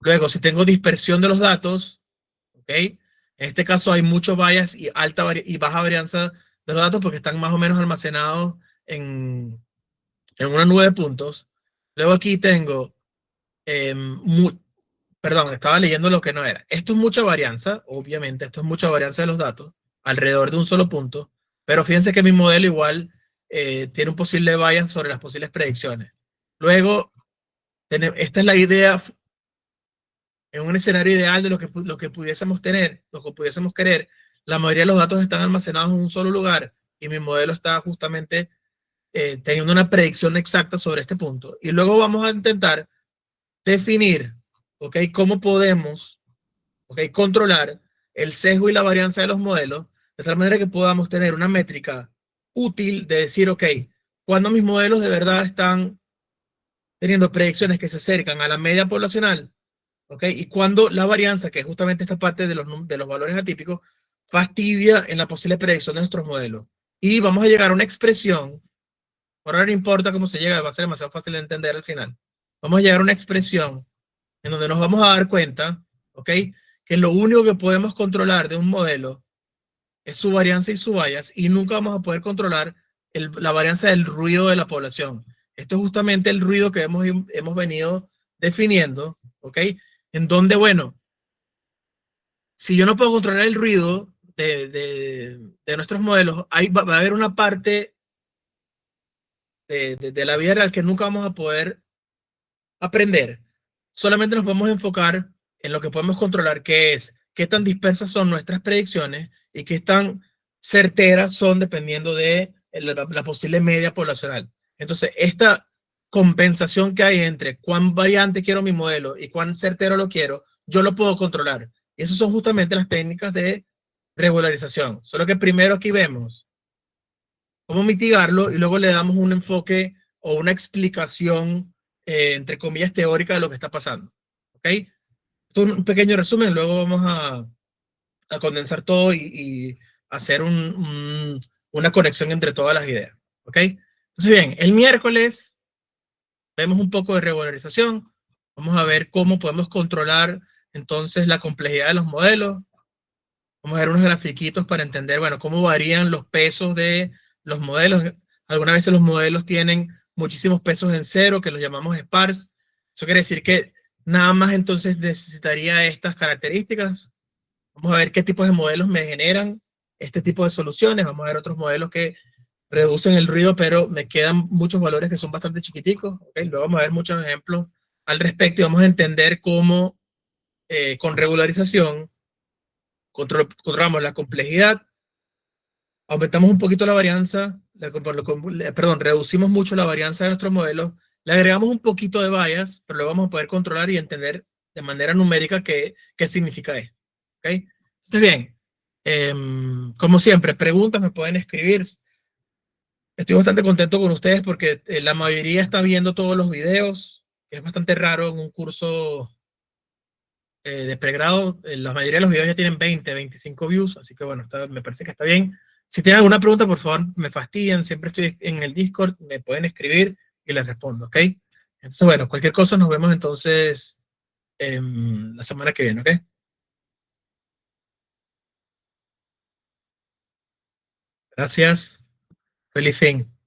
Luego, si tengo dispersión de los datos, ¿ok? En este caso hay mucho bias y alta y baja varianza de los datos porque están más o menos almacenados en una nube de puntos. Luego aquí tengo, perdón, estaba leyendo lo que no era. Esto es mucha varianza, obviamente, esto es mucha varianza de los datos alrededor de un solo punto, pero fíjense que mi modelo igual tiene un posible bias sobre las posibles predicciones. Luego, esta es la idea en un escenario ideal de lo que pudiésemos tener, lo que pudiésemos querer. La mayoría de los datos están almacenados en un solo lugar y mi modelo está justamente teniendo una predicción exacta sobre este punto. Y luego vamos a intentar definir, ¿ok? Cómo podemos, ¿ok? Controlar el sesgo y la varianza de los modelos de tal manera que podamos tener una métrica útil de decir, ok, cuando mis modelos de verdad están teniendo predicciones que se acercan a la media poblacional, ¿ok? Y cuando la varianza, que es justamente esta parte de los valores atípicos, fastidia en la posible predicción de nuestros modelos. Y vamos a llegar a una expresión, por ahora no importa cómo se llega, va a ser demasiado fácil de entender al final. Vamos a llegar a una expresión en donde nos vamos a dar cuenta, ¿ok? Que lo único que podemos controlar de un modelo es su varianza y su bias, y nunca vamos a poder controlar la varianza del ruido de la población. Esto es justamente el ruido que hemos venido definiendo, ¿ok? En donde, bueno, si yo no puedo controlar el ruido de nuestros modelos, va a haber una parte de la vida real que nunca vamos a poder aprender. Solamente nos podemos enfocar en lo que podemos controlar, que es qué tan dispersas son nuestras predicciones y qué tan certeras son dependiendo de la posible media poblacional. Entonces, esta compensación que hay entre cuán variante quiero mi modelo y cuán certero lo quiero, yo lo puedo controlar. Y esas son justamente las técnicas de regularización. Solo que primero aquí vemos cómo mitigarlo y luego le damos un enfoque o una explicación, entre comillas, teórica de lo que está pasando. ¿Ok? Esto es un pequeño resumen, luego vamos a condensar todo y hacer una conexión entre todas las ideas. ¿Ok? Entonces, bien, el miércoles vemos un poco de regularización. Vamos a ver cómo podemos controlar entonces la complejidad de los modelos. Vamos a ver unos grafiquitos para entender, bueno, cómo varían los pesos de los modelos. Algunas veces los modelos tienen muchísimos pesos en cero, que los llamamos sparse. Eso quiere decir que nada más entonces necesitaría estas características. Vamos a ver qué tipos de modelos me generan este tipo de soluciones. Vamos a ver otros modelos que reducen el ruido, pero me quedan muchos valores que son bastante chiquiticos. ¿Okay? Luego vamos a ver muchos ejemplos al respecto y vamos a entender cómo con regularización controlamos la complejidad, aumentamos un poquito la varianza, perdón, reducimos mucho la varianza de nuestros modelos, le agregamos un poquito de bias, pero lo vamos a poder controlar y entender de manera numérica qué significa esto. ¿Okay? Entonces, bien, como siempre, preguntas me pueden escribir. Estoy bastante contento con ustedes porque la mayoría está viendo todos los videos. Es bastante raro en un curso de pregrado, la mayoría de los videos ya tienen 20, 25 views, así que bueno, me parece que está bien. Si tienen alguna pregunta, por favor, me fastidian, siempre estoy en el Discord, me pueden escribir y les respondo, ¿ok? Entonces, bueno, cualquier cosa nos vemos entonces la semana que viene, ¿ok? Gracias. Feliz fin.